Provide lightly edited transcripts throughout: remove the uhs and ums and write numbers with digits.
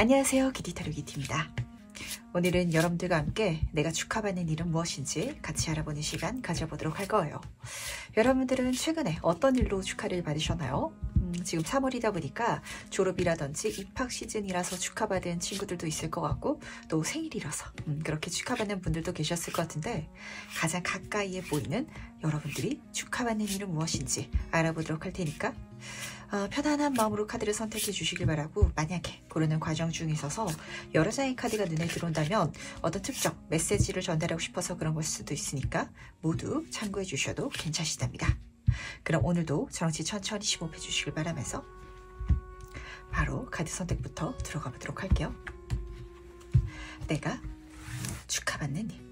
안녕하세요, 기티타로기티입니다. 오늘은 여러분들과 함께 내가 축하받는 일은 무엇인지 같이 알아보는 시간 가져보도록 할 거예요. 여러분들은 최근에 어떤 일로 축하를 받으셨나요? 지금 3월이다 보니까 졸업이라든지 입학 시즌이라서 축하받은 친구들도 있을 것 같고, 또 생일이라서 그렇게 축하받는 분들도 계셨을 것 같은데, 가장 가까이에 보이는 여러분들이 축하받는 일은 무엇인지 알아보도록 할 테니까 편안한 마음으로 카드를 선택해 주시길 바라고, 만약에 고르는 과정 중에 있어서 여러 장의 카드가 눈에 들어온다면 어떤 특정 메시지를 전달하고 싶어서 그런 걸 수도 있으니까 모두 참고해 주셔도 괜찮으시답니다. 그럼 오늘도 저랑같이 천천히 심호흡해 주시길 바라면서 바로 카드 선택부터 들어가 보도록 할게요. 내가 축하받는 일.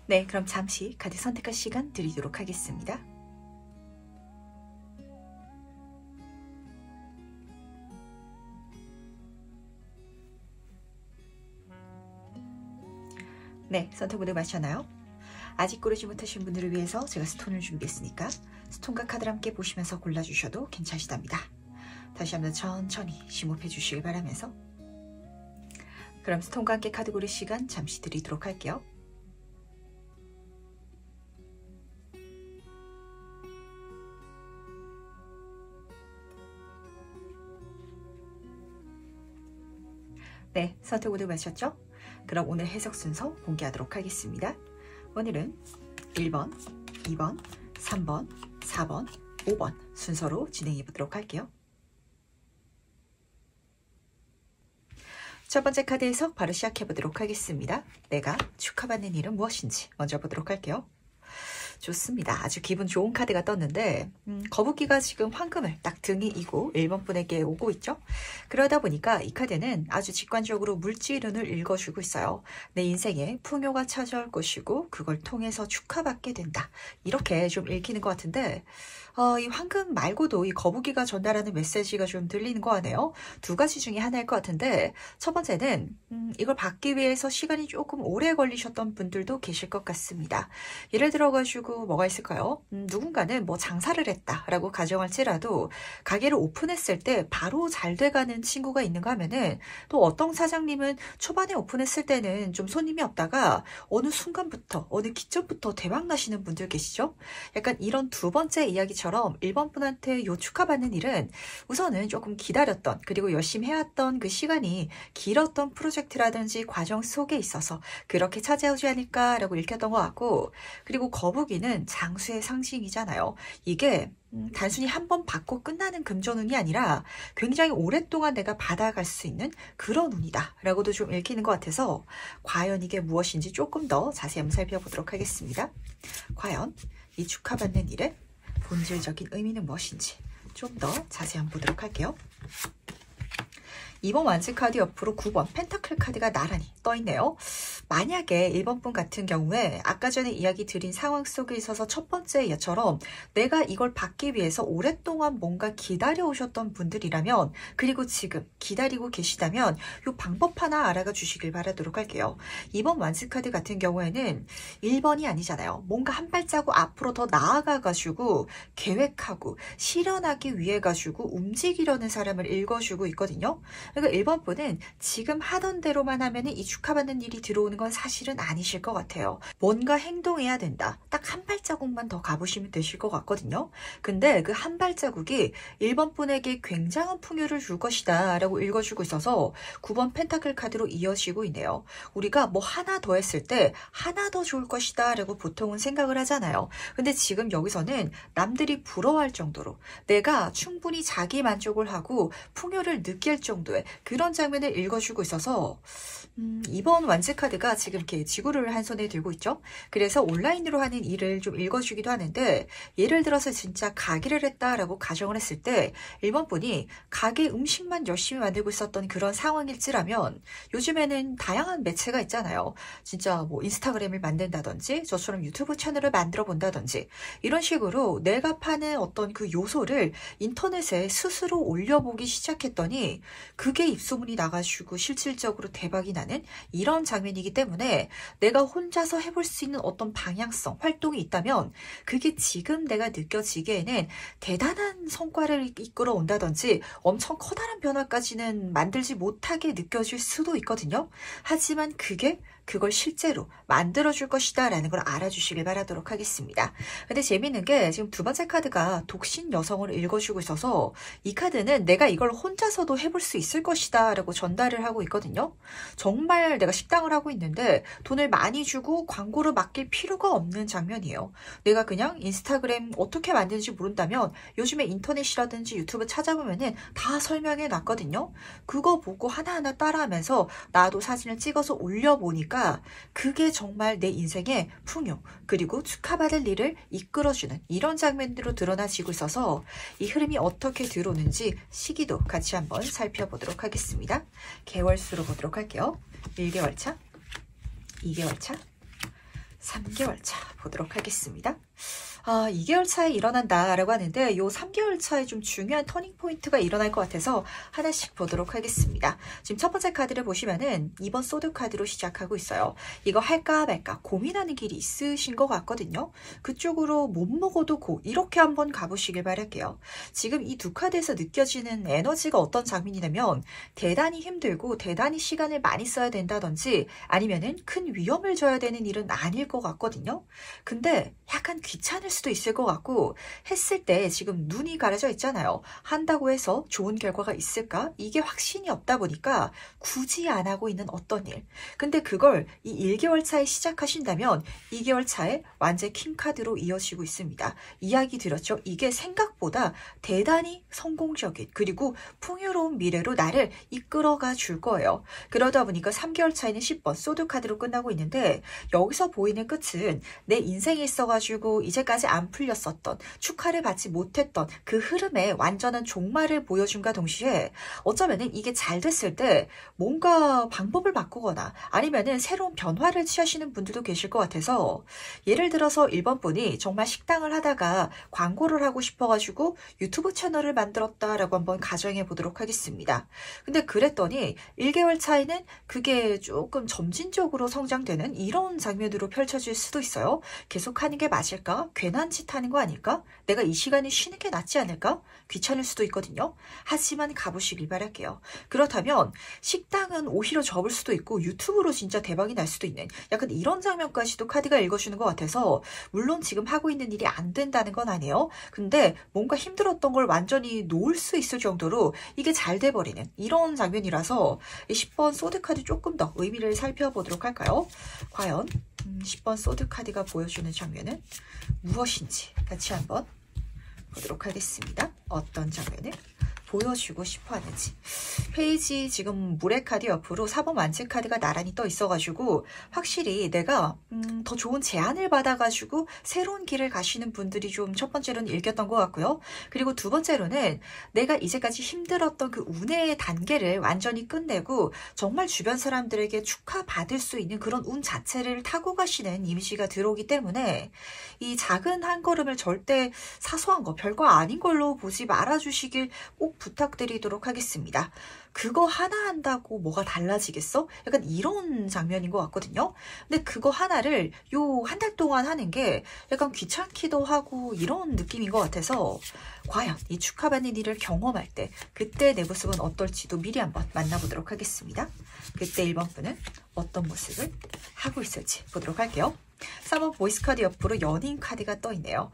네, 그럼 잠시 카드 선택할 시간 드리도록 하겠습니다. 네, 선택 모두 마셨나요? 아직 고르지 못하신 분들을 위해서 제가 스톤을 준비했으니까 스톤과 카드를 함께 보시면서 골라주셔도 괜찮으시답니다. 다시 한번 천천히 심호흡해 주시길 바라면서, 그럼 스톤과 함께 카드 고를 시간 잠시 드리도록 할게요. 네, 선택 모두 마셨죠? 그럼 오늘 해석 순서 공개하도록 하겠습니다. 오늘은 1번, 2번, 3번, 4번, 5번 순서로 진행해 보도록 할게요. 첫 번째 카드 해석 바로 시작해 보도록 하겠습니다. 내가 축하받는 일은 무엇인지 먼저 보도록 할게요. 좋습니다. 아주 기분 좋은 카드가 떴는데 거북이가 지금 황금을 딱 등에 이고 1번 분에게 오고 있죠. 그러다 보니까 이 카드는 아주 직관적으로 물질운을 읽어주고 있어요. 내 인생에 풍요가 찾아올 것이고 그걸 통해서 축하받게 된다. 이렇게 좀 읽히는 것 같은데, 이 황금 말고도 이 거북이가 전달하는 메시지가 좀 들리는 거 같네요. 두 가지 중에 하나일 것 같은데, 첫 번째는 이걸 받기 위해서 시간이 조금 오래 걸리셨던 분들도 계실 것 같습니다. 예를 들어가지고 뭐가 있을까요? 누군가는 뭐 장사를 했다라고 가정할지라도 가게를 오픈했을 때 바로 잘 돼가는 친구가 있는가 하면은, 또 어떤 사장님은 초반에 오픈했을 때는 좀 손님이 없다가 어느 순간부터 어느 기점부터 대박 나시는 분들 계시죠? 약간 이런 두 번째 이야기처럼 1번 분한테 요 축하받는 일은 우선은 조금 기다렸던, 그리고 열심히 해왔던 그 시간이 길었던 프로젝트라든지 과정 속에 있어서 그렇게 찾아오지 않을까라고 읽혔던 것 같고, 그리고 거북이는 장수의 상징이잖아요. 이게 단순히 한 번 받고 끝나는 금전운이 아니라 굉장히 오랫동안 내가 받아갈 수 있는 그런 운이다 라고도 좀 읽히는 것 같아서, 과연 이게 무엇인지 조금 더 자세히 한번 살펴보도록 하겠습니다. 과연 이 축하받는 일의 본질적인 의미는 무엇인지 좀 더 자세히 한번 보도록 할게요. 2번 완즈 카드 옆으로 9번 펜타클 카드가 나란히 떠있네요. 만약에 1번 분 같은 경우에 아까 전에 이야기 드린 상황 속에 있어서 첫 번째 예처럼 내가 이걸 받기 위해서 오랫동안 뭔가 기다려 오셨던 분들이라면, 그리고 지금 기다리고 계시다면 이 방법 하나 알아가 주시길 바라도록 할게요. 2번 완즈 카드 같은 경우에는 1번이 아니잖아요. 뭔가 한 발자국 앞으로 더 나아가 가지고 계획하고 실현하기 위해 가지고 움직이려는 사람을 읽어주고 있거든요. 그러니까 1번 분은 지금 하던 대로만 하면 이 축하받는 일이 들어오는 건 사실은 아니실 것 같아요. 뭔가 행동해야 된다. 딱 한 발자국만 더 가보시면 되실 것 같거든요. 근데 그 한 발자국이 1번 분에게 굉장한 풍요를 줄 것이다 라고 읽어주고 있어서 9번 펜타클 카드로 이어지고 있네요. 우리가 뭐 하나 더 했을 때 하나 더 좋을 것이다 라고 보통은 생각을 하잖아요. 근데 지금 여기서는 남들이 부러워할 정도로 내가 충분히 자기 만족을 하고 풍요를 느낄 정도의 그런 장면을 읽어주고 있어서, 이번 완즈 카드가 내가 지금 이렇게 지구를 한 손에 들고 있죠. 그래서 온라인으로 하는 일을 좀 읽어주기도 하는데 예를 들어서 진짜 가게를 했다라고 가정을 했을 때 1번 분이 가게 음식만 열심히 만들고 있었던 그런 상황일지라면 요즘에는 다양한 매체가 있잖아요. 진짜 뭐 인스타그램을 만든다든지 저처럼 유튜브 채널을 만들어 본다든지 이런 식으로 내가 파는 어떤 그 요소를 인터넷에 스스로 올려보기 시작했더니 그게 입소문이 나가지고 실질적으로 대박이 나는 이런 장면이기 때문에 내가 혼자서 해볼 수 있는 어떤 방향성, 활동이 있다면 그게 지금 내가 느껴지기에는 대단한 성과를 이끌어 온다든지 엄청 커다란 변화까지는 만들지 못하게 느껴질 수도 있거든요. 하지만 그걸 실제로 만들어줄 것이다 라는 걸 알아주시길 바라도록 하겠습니다. 근데 재밌는 게 지금 두 번째 카드가 독신 여성을 읽어주고 있어서 이 카드는 내가 이걸 혼자서도 해볼 수 있을 것이다 라고 전달을 하고 있거든요. 정말 내가 식당을 하고 있는데 돈을 많이 주고 광고를 맡길 필요가 없는 장면이에요. 내가 그냥 인스타그램 어떻게 만드는지 모른다면 요즘에 인터넷이라든지 유튜브 찾아보면은 다 설명해 놨거든요. 그거 보고 하나하나 따라하면서 나도 사진을 찍어서 올려보니까 그게 정말 내 인생의 풍요 그리고 축하받을 일을 이끌어주는 이런 장면으로 드러나지고 있어서 이 흐름이 어떻게 들어오는지 시기도 같이 한번 살펴보도록 하겠습니다. 개월수로 보도록 할게요. 1개월 차, 2개월 차, 3개월 차 보도록 하겠습니다. 2개월 차에 일어난다라고 하는데 요 3개월 차에 좀 중요한 터닝 포인트가 일어날 것 같아서 하나씩 보도록 하겠습니다. 지금 첫 번째 카드를 보시면은 2번 소드 카드로 시작하고 있어요. 이거 할까 말까 고민하는 길이 있으신 것 같거든요. 그쪽으로 못 먹어도 이렇게 한번 가보시길 바랄게요. 지금 이 두 카드에서 느껴지는 에너지가 어떤 장면이냐면 대단히 힘들고 대단히 시간을 많이 써야 된다든지 아니면은 큰 위험을 져야 되는 일은 아닐 것 같거든요. 근데 약간 귀찮을 수도 있을 것 같고 했을 때 지금 눈이 가려져 있잖아요. 한다고 해서 좋은 결과가 있을까? 이게 확신이 없다 보니까 굳이 안 하고 있는 어떤 일. 근데 그걸 이 1개월 차에 시작하신다면 2개월 차에 완전 킹카드로 이어지고 있습니다. 이야기 드렸죠? 이게 생각보다 대단히 성공적인 그리고 풍요로운 미래로 나를 이끌어가 줄 거예요. 그러다 보니까 3개월 차에는 10번 소드 카드로 끝나고 있는데 여기서 보이는 끝은 내 인생에 있어가지고 이제까지 안 풀렸었던 축하를 받지 못했던 그 흐름에 완전한 종말을 보여준과 동시에 어쩌면은 이게 잘 됐을 때 뭔가 방법을 바꾸거나 아니면은 새로운 변화를 취하시는 분들도 계실 것 같아서 예를 들어서 1번 분이 정말 식당을 하다가 광고를 하고 싶어가지고 유튜브 채널을 만들었다라고 한번 가정해 보도록 하겠습니다. 근데 그랬더니 1개월 차에는 그게 조금 점진적으로 성장되는 이런 장면으로 펼쳐질 수도 있어요. 계속하는 게 맞을까? 괜한 짓 하는 거 아닐까? 내가 이 시간에 쉬는 게 낫지 않을까? 귀찮을 수도 있거든요. 하지만 가보시길 바랄게요. 그렇다면 식당은 오히려 접을 수도 있고 유튜브로 진짜 대박이 날 수도 있는 약간 이런 장면까지도 카드가 읽어주는 것 같아서 물론 지금 하고 있는 일이 안 된다는 건 아니에요. 근데 뭔가 힘들었던 걸 완전히 놓을 수 있을 정도로 이게 잘 돼버리는 이런 장면이라서 10번 소드카드 조금 더 의미를 살펴보도록 할까요? 과연 10번 소드카드가 보여주는 장면은 무엇인지 같이 한번 보도록 하겠습니다. 어떤 장면을 보여주고 싶어 하는지. 페이지 지금 물의 카드 옆으로 4번 완치 카드가 나란히 떠 있어가지고 확실히 내가 더 좋은 제안을 받아가지고 새로운 길을 가시는 분들이 좀 첫 번째로는 읽혔던 것 같고요. 그리고 두 번째로는 내가 이제까지 힘들었던 그 운의 단계를 완전히 끝내고 정말 주변 사람들에게 축하받을 수 있는 그런 운 자체를 타고 가시는 이미지가 들어오기 때문에 이 작은 한 걸음을 절대 사소한 거 별거 아닌 걸로 보지 말아주시길 꼭 부탁드리도록 하겠습니다. 그거 하나 한다고 뭐가 달라지겠어? 약간 이런 장면인 것 같거든요. 근데 그거 하나를 요 한 달 동안 하는 게 약간 귀찮기도 하고 이런 느낌인 것 같아서 과연 이 축하받는 일을 경험할 때 그때 내 모습은 어떨지도 미리 한번 만나보도록 하겠습니다. 그때 1번 분은 어떤 모습을 하고 있을지 보도록 할게요. 3번 보이스 카드 옆으로 연인 카드가 떠 있네요.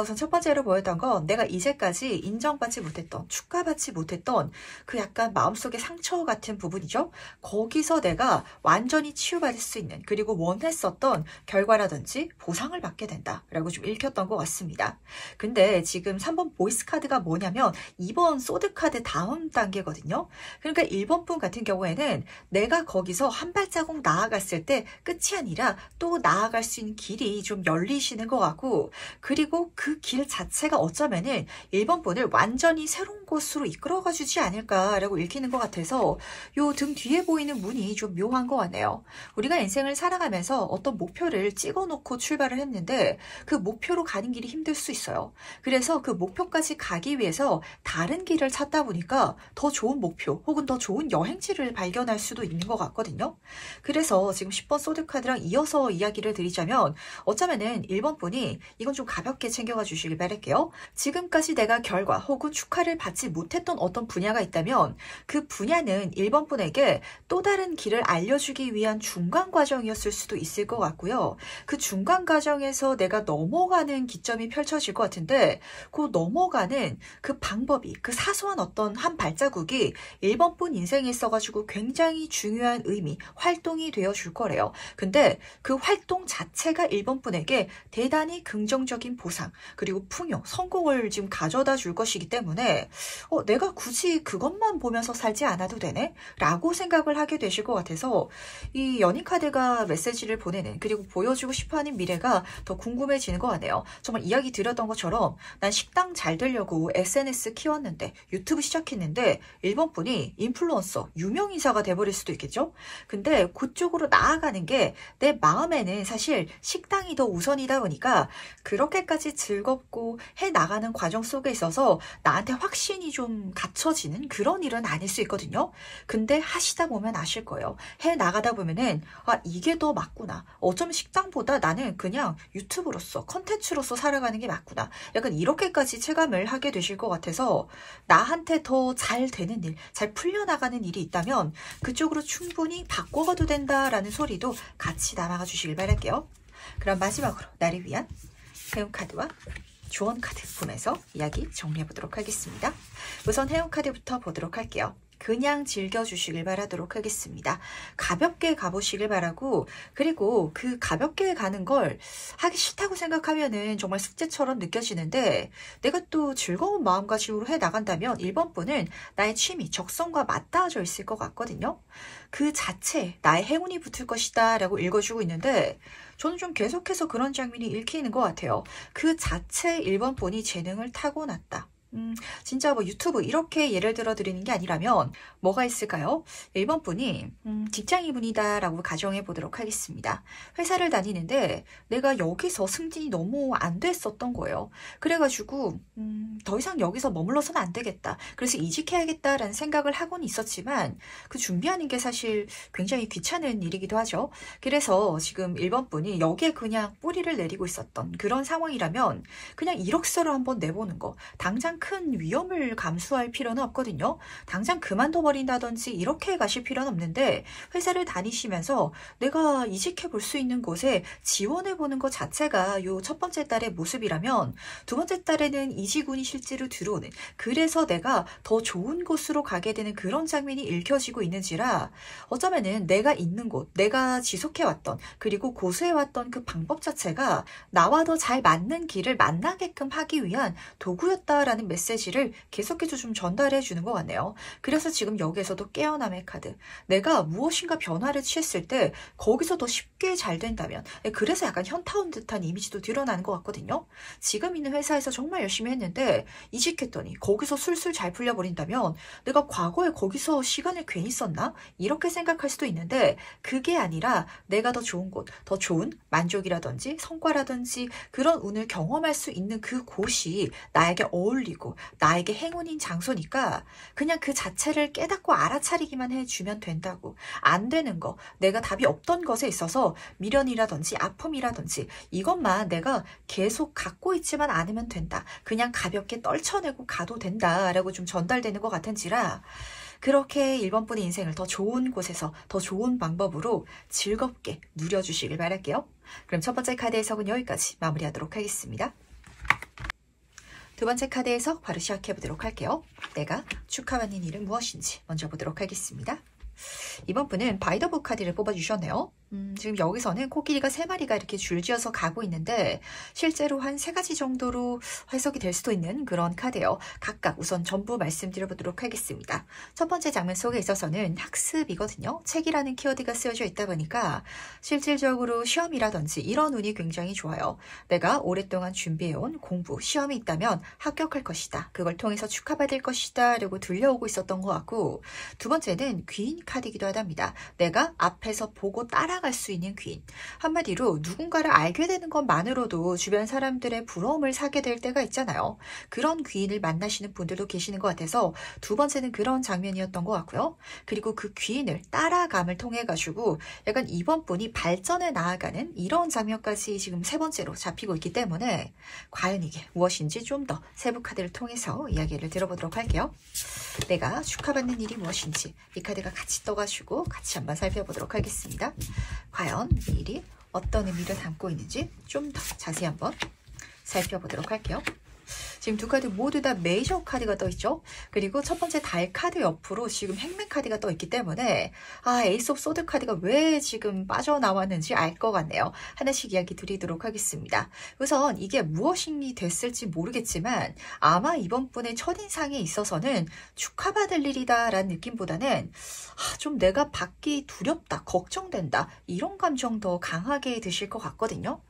우선 첫 번째로 보였던 건 내가 이제까지 인정받지 못했던, 축하받지 못했던 그 약간 마음속의 상처 같은 부분이죠. 거기서 내가 완전히 치유받을 수 있는, 그리고 원했었던 결과라든지 보상을 받게 된다라고 좀 읽혔던 것 같습니다. 근데 지금 3번 보이스 카드가 뭐냐면 2번 소드 카드 다음 단계거든요. 그러니까 1번 분 같은 경우에는 내가 거기서 한 발자국 나아갔을 때 끝이 아니라 또 나아갈 수 있는 길이 좀 열리시는 것 같고, 그리고 그 길 자체가 어쩌면은 1번 분을 완전히 새로운 곳으로 이끌어가 주지 않을까라고 읽히는 것 같아서 요 등 뒤에 보이는 문이 좀 묘한 것 같네요. 우리가 인생을 살아가면서 어떤 목표를 찍어놓고 출발을 했는데 그 목표로 가는 길이 힘들 수 있어요. 그래서 그 목표까지 가기 위해서 다른 길을 찾다 보니까 더 좋은 목표 혹은 더 좋은 여행지를 발견할 수도 있는 것 같거든요. 그래서 지금 10번 소드카드랑 이어서 이야기를 드리자면 어쩌면은 1번 분이 이건 좀 가볍게 챙겨가 주시길 바랄게요. 지금까지 내가 결과 혹은 축하를 받지 못했던 어떤 분야가 있다면 그 분야는 1번 분에게 또 다른 길을 알려주기 위한 중간 과정이었을 수도 있을 것 같고요. 그 중간 과정에서 내가 넘어가는 기점이 펼쳐질 것 같은데 그 넘어가는 그 방법이, 그 사소한 어떤 한 발자국이 1번 분 인생에 있어가지고 굉장히 중요한 의미, 활동이 되어줄 거래요. 근데 그 활동 자체가 1번 분에게 대단히 긍정적인 보상, 그리고 풍요, 성공을 지금 가져다 줄 것이기 때문에 내가 굳이 그것만 보면서 살지 않아도 되네? 라고 생각을 하게 되실 것 같아서 이 연인 카드가 메시지를 보내는, 그리고 보여주고 싶어하는 미래가 더 궁금해지는 것 같네요. 정말 이야기 드렸던 것처럼 난 식당 잘 되려고 SNS 키웠는데, 유튜브 시작했는데 1번 분이 인플루언서, 유명인사가 돼버릴 수도 있겠죠? 근데 그쪽으로 나아가는 게 내 마음에는 사실 식당이 더 우선이다 보니까 그렇게까지 즐겁고 해나가는 과정 속에 있어서 나한테 확신이 좀 갖춰지는 그런 일은 아닐 수 있거든요. 근데 하시다 보면 아실 거예요. 해나가다 보면은 이게 더 맞구나. 어쩌면 식당보다 나는 그냥 유튜브로서, 컨텐츠로서 살아가는 게 맞구나. 약간 이렇게까지 체감을 하게 되실 것 같아서 나한테 더 잘 되는 일, 잘 풀려나가는 일이 있다면 그쪽으로 충분히 바꿔가도 된다라는 소리도 같이 남아가 주시길 바랄게요. 그럼 마지막으로 나를 위한 해운 카드와 조언 카드 보면서 이야기 정리해 보도록 하겠습니다. 우선 해운 카드부터 보도록 할게요. 그냥 즐겨주시길 바라도록 하겠습니다. 가볍게 가보시길 바라고, 그리고 그 가볍게 가는 걸 하기 싫다고 생각하면은 정말 숙제처럼 느껴지는데 내가 또 즐거운 마음가짐으로 해나간다면 1번 분은 나의 취미, 적성과 맞닿아져 있을 것 같거든요. 그 자체 나의 행운이 붙을 것이다 라고 읽어주고 있는데 저는 좀 계속해서 그런 장면이 읽히는 것 같아요. 그 자체 1번 분이 재능을 타고났다. 진짜 뭐 유튜브 이렇게 예를 들어 드리는 게 아니라면 뭐가 있을까요? 1번 분이 직장인분이다 라고 가정해 보도록 하겠습니다. 회사를 다니는데 내가 여기서 승진이 너무 안 됐었던 거예요. 그래가지고 더 이상 여기서 머물러서는 안 되겠다. 그래서 이직해야겠다라는 생각을 하고는 있었지만 그 준비하는 게 사실 굉장히 귀찮은 일이기도 하죠. 그래서 지금 1번 분이 여기에 그냥 뿌리를 내리고 있었던 그런 상황이라면 그냥 이력서를 한번 내보는 거, 당장 큰 위험을 감수할 필요는 없거든요. 당장 그만둬버린다든지 이렇게 가실 필요는 없는데 회사를 다니시면서 내가 이직해 볼 수 있는 곳에 지원해 보는 것 자체가 요 첫 번째 달의 모습이라면 두 번째 달에는 이직운이 실제로 들어오는, 그래서 내가 더 좋은 곳으로 가게 되는 그런 장면이 읽혀지고 있는지라 어쩌면은 내가 있는 곳, 내가 지속해왔던 그리고 고수해왔던 그 방법 자체가 나와 더 잘 맞는 길을 만나게끔 하기 위한 도구였다라는 메시지를 계속해서 좀 전달해 주는 것 같네요. 그래서 지금 여기에서도 깨어남의 카드, 내가 무엇인가 변화를 취했을 때 거기서 더 쉽게 잘 된다면, 그래서 약간 현타 온 듯한 이미지도 드러나는 것 같거든요. 지금 있는 회사에서 정말 열심히 했는데 이직했더니 거기서 술술 잘 풀려버린다면 내가 과거에 거기서 시간을 괜히 썼나? 이렇게 생각할 수도 있는데 그게 아니라 내가 더 좋은 곳, 더 좋은 만족이라든지 성과라든지 그런 운을 경험할 수 있는 그 곳이 나에게 어울리고 나에게 행운인 장소니까 그냥 그 자체를 깨닫고 알아차리기만 해주면 된다고. 안 되는 거, 내가 답이 없던 것에 있어서 미련이라든지 아픔이라든지 이것만 내가 계속 갖고 있지만 않으면 된다. 그냥 가볍게 떨쳐내고 가도 된다라고 좀 전달되는 것 같은지라 그렇게 1번 분의 인생을 더 좋은 곳에서 더 좋은 방법으로 즐겁게 누려주시길 바랄게요. 그럼 첫 번째 카드 해석은 여기까지 마무리하도록 하겠습니다. 두 번째 카드 해석 바로 시작해보도록 할게요. 내가 축하받는 일은 무엇인지 먼저 보도록 하겠습니다. 이번 분은 바이더북 카드를 뽑아주셨네요. 지금 여기서는 코끼리가 3마리가 이렇게 줄지어서 가고 있는데 실제로 한 3가지 정도로 해석이 될 수도 있는 그런 카드예요. 각각 우선 전부 말씀드려보도록 하겠습니다. 첫 번째 장면 속에 있어서는 학습이거든요. 책이라는 키워드가 쓰여져 있다 보니까 실질적으로 시험이라든지 이런 운이 굉장히 좋아요. 내가 오랫동안 준비해온 공부, 시험이 있다면 합격할 것이다. 그걸 통해서 축하받을 것이다 라고 들려오고 있었던 것 같고, 두 번째는 귀인 카드이기도 하답니다. 내가 앞에서 보고 따라갈 수 있는 귀인. 한마디로 누군가를 알게 되는 것만으로도 주변 사람들의 부러움을 사게 될 때가 있잖아요. 그런 귀인을 만나시는 분들도 계시는 것 같아서 두 번째는 그런 장면이었던 것 같고요. 그리고 그 귀인을 따라감을 통해 가지고 약간 이번 분이 발전해 나아가는 이런 장면까지 지금 세 번째로 잡히고 있기 때문에 과연 이게 무엇인지 좀 더 세부 카드를 통해서 이야기를 들어보도록 할게요. 내가 축하받는 일이 무엇인지 이 카드가 같이 떠가지고 같이 한번 살펴보도록 하겠습니다. 과연 이 일이 어떤 의미를 담고 있는지 좀 더 자세히 한번 살펴보도록 할게요. 지금 두 카드 모두 다 메이저 카드가 떠있죠. 그리고 첫 번째 달 카드 옆으로 지금 행맨 카드가 떠있기 때문에 에이스 오브 소드 카드가 왜 지금 빠져나왔는지 알 것 같네요. 하나씩 이야기 드리도록 하겠습니다. 우선 이게 무엇이 됐을지 모르겠지만 아마 이번 분의 첫인상에 있어서는 축하받을 일이다 라는 느낌보다는 좀 내가 받기 두렵다, 걱정된다 이런 감정 더 강하게 드실 것 같거든요.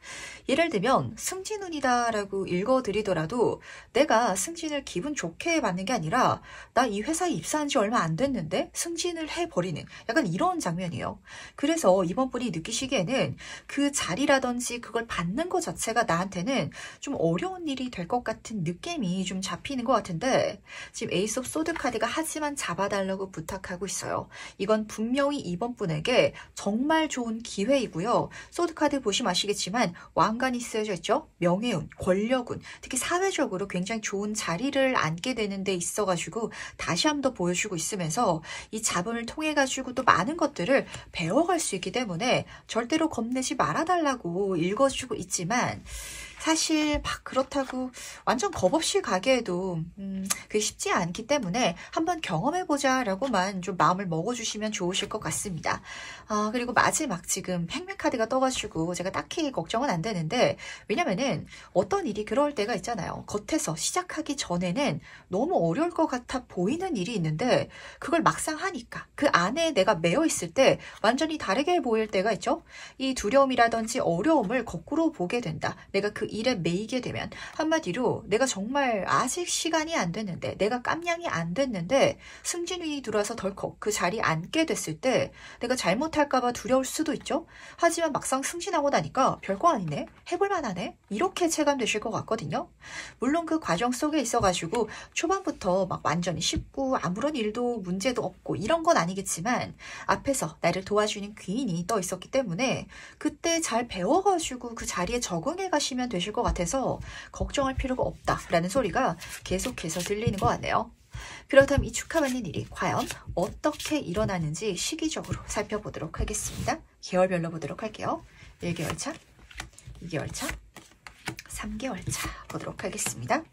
예를 들면 승진운이다 라고 읽어드리더라도 내가 승진을 기분 좋게 받는 게 아니라 나 이 회사에 입사한 지 얼마 안 됐는데 승진을 해버리는 약간 이런 장면이에요. 그래서 이번 분이 느끼시기에는 그 자리라든지 그걸 받는 것 자체가 나한테는 좀 어려운 일이 될 것 같은 느낌이 좀 잡히는 것 같은데 지금 에이스 오브 소드 카드가 하지만 잡아달라고 부탁하고 있어요. 이건 분명히 이번 분에게 정말 좋은 기회이고요. 소드 카드 보시면 아시겠지만 왕관이 쓰여져 있죠. 명예운, 권력운, 특히 사회적으로 굉장히 좋은 자리를 앉게 되는 데 있어가지고 다시 한번 더 보여주고 있으면서 이 자본을 통해 가지고 또 많은 것들을 배워갈 수 있기 때문에 절대로 겁내지 말아달라고 읽어주고 있지만 사실 막 그렇다고 완전 겁없이 가기에도 그게 쉽지 않기 때문에 한번 경험해보자 라고만 좀 마음을 먹어주시면 좋으실 것 같습니다. 그리고 마지막 지금 행맨 카드가 떠가지고 제가 딱히 걱정은 안 되는데 왜냐면은 어떤 일이 그럴 때가 있잖아요. 겉에서 시작하기 전에는 너무 어려울 것 같아 보이는 일이 있는데 그걸 막상 하니까 그 안에 내가 매여 있을 때 완전히 다르게 보일 때가 있죠. 이 두려움이라든지 어려움을 거꾸로 보게 된다. 내가 그 일에 매이게 되면 한마디로 내가 정말 아직 시간이 안 됐는데 내가 깜냥이 안 됐는데 승진운이 들어와서 덜컥 그 자리에 앉게 됐을 때 내가 잘못할까봐 두려울 수도 있죠. 하지만 막상 승진하고 나니까 별거 아니네, 해볼만하네 이렇게 체감되실 것 같거든요. 물론 그 과정 속에 있어가지고 초반부터 막 완전히 쉽고 아무런 일도 문제도 없고 이런 건 아니겠지만 앞에서 나를 도와주는 귀인이 떠 있었기 때문에 그때 잘 배워가지고 그 자리에 적응해 가시면 되실 것 같아서 걱정할 필요가 없다라는 소리가 계속해서 들리는 것 같네요. 그렇다면 이 축하받는 일이 과연 어떻게 일어나는지 시기적으로 살펴보도록 하겠습니다. 계열별로 보도록 할게요. 1개월 차, 2개월 차, 3개월 차 보도록 하겠습니다.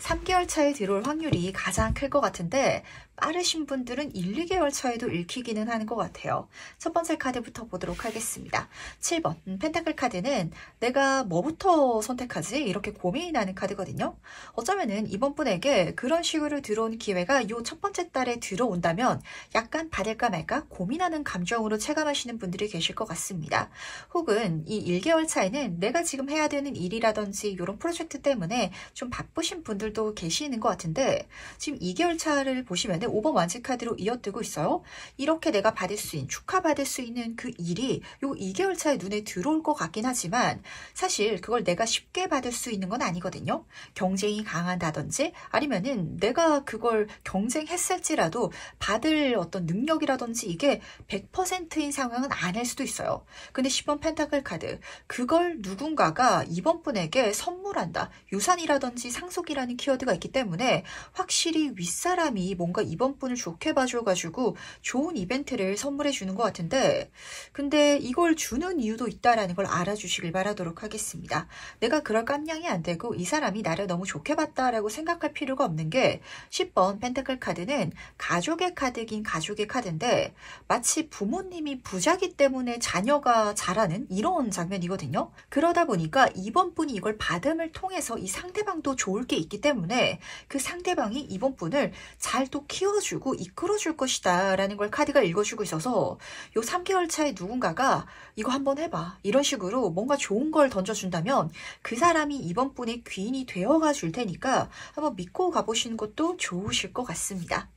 3개월 차에 들어올 확률이 가장 클 것 같은데 빠르신 분들은 1, 2개월 차에도 읽히기는 하는 것 같아요. 첫 번째 카드부터 보도록 하겠습니다. 7번 펜타클 카드는 내가 뭐부터 선택하지? 이렇게 고민이 나는 카드거든요. 어쩌면은 이번 분에게 그런 식으로 들어온 기회가 이 첫 번째 달에 들어온다면 약간 받을까 말까 고민하는 감정으로 체감하시는 분들이 계실 것 같습니다. 혹은 이 1개월 차에는 내가 지금 해야 되는 일이라든지 이런 프로젝트 때문에 좀 바쁘신 분들도 계시는 것 같은데 지금 2개월 차를 보시면 5번 완치 카드로 이어뜨고 있어요. 이렇게 내가 받을 수 있는, 축하받을 수 있는 그 일이 요 2개월 차에 눈에 들어올 것 같긴 하지만 사실 그걸 내가 쉽게 받을 수 있는 건 아니거든요. 경쟁이 강하다든지 아니면은 내가 그걸 경쟁했을지라도 받을 어떤 능력이라든지 이게 100%인 상황은 아닐 수도 있어요. 근데 10번 펜타클 카드, 그걸 누군가가 이번 분에게 선물한다. 유산이라든지 상속이라는 키워드가 있기 때문에 확실히 윗사람이 뭔가 이번 분을 좋게 봐줘가지고 좋은 이벤트를 선물해 주는 것 같은데, 근데 이걸 주는 이유도 있다라는 걸 알아주시길 바라도록 하겠습니다. 내가 그럴 깜냥이 안 되고 이 사람이 나를 너무 좋게 봤다라고 생각할 필요가 없는 게 10번 펜타클 카드는 가족의 카드긴 가족의 카드인데 마치 부모님이 부자기 때문에 자녀가 자라는 이런 장면이거든요. 그러다 보니까 이번 분이 이걸 받음을 통해서 이 상대방도 좋을 게 있기 때문에 그 상대방이 이번 분을 잘 또 키워주고 이끌어줄 것이다 라는 걸 카드가 읽어주고 있어서 요 3개월 차에 누군가가 이거 한번 해봐 이런 식으로 뭔가 좋은 걸 던져준다면 그 사람이 이번 분의 귀인이 되어가 줄 테니까 한번 믿고 가보시는 것도 좋으실 것 같습니다.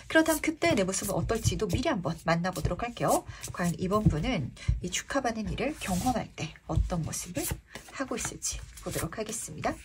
그렇다면 그때 내 모습은 어떨지도 미리 한번 만나보도록 할게요. 과연 이번 분은 이 축하받는 일을 경험할 때 어떤 모습을 하고 있을지 보도록 하겠습니다.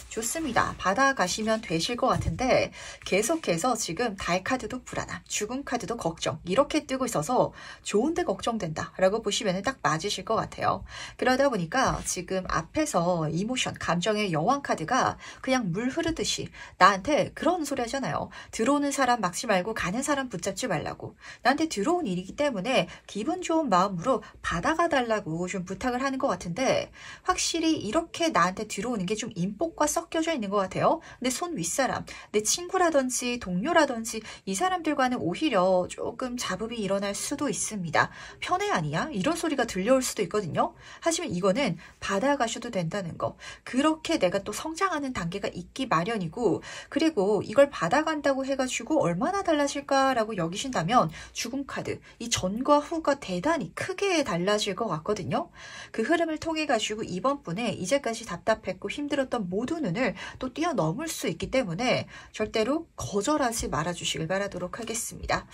좋습니다. 받아가시면 되실 것 같은데 계속해서 지금 달 카드도 불안함, 죽음 카드도 걱정 이렇게 뜨고 있어서 좋은데 걱정된다 라고 보시면 딱 맞으실 것 같아요. 그러다 보니까 지금 앞에서 이모션, 감정의 여왕 카드가 그냥 물 흐르듯이 나한테 그런 소리 하잖아요. 들어오는 사람 막지 말고 가는 사람 붙잡지 말라고. 나한테 들어온 일이기 때문에 기분 좋은 마음으로 받아가 달라고 좀 부탁을 하는 것 같은데 확실히 이렇게 나한테 들어오는 게 좀 인복과 섞여져 있는 것 같아요. 내 손 윗사람, 내 친구라든지 동료라든지 이 사람들과는 오히려 조금 잡음이 일어날 수도 있습니다. 편애 아니야? 이런 소리가 들려올 수도 있거든요. 하지만 이거는 받아가셔도 된다는 거. 그렇게 내가 또 성장하는 단계가 있기 마련이고 그리고 이걸 받아간다고 해가지고 얼마나 달라질까라고 여기신다면 죽음 카드, 이 전과 후가 대단히 크게 달라질 것 같거든요. 그 흐름을 통해 가지고 이번 분의 이제까지 답답했고 힘들었던 모든 눈을 또 뛰어넘을 수 있기 때문에 절대로 거절하지 말아주시길 바라도록 하겠습니다.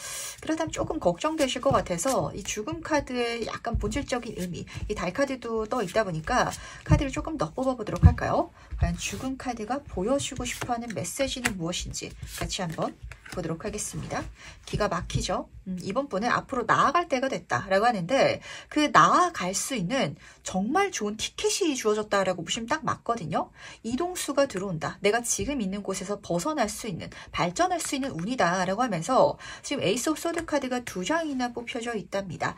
그러다면 조금 걱정되실 것 같아서 이 죽음 카드의 약간 본질적인 의미, 이 달 카드도 떠 있다 보니까 카드를 조금 더 뽑아보도록 할까요? 과연 죽음 카드가 보여주고 싶어하는 메시지는 무엇인지 같이 한번 보도록 하겠습니다. 기가 막히죠? 이번 분은 앞으로 나아갈 때가 됐다라고 하는데 그 나아갈 수 있는 정말 좋은 티켓이 주어졌다라고 보시면 딱 맞거든요. 이동수가 들어온다. 내가 지금 있는 곳에서 벗어날 수 있는, 발전할 수 있는 운이다라고 하면서 지금 에이스 오브 소드 카드가 2장이나 뽑혀져 있답니다.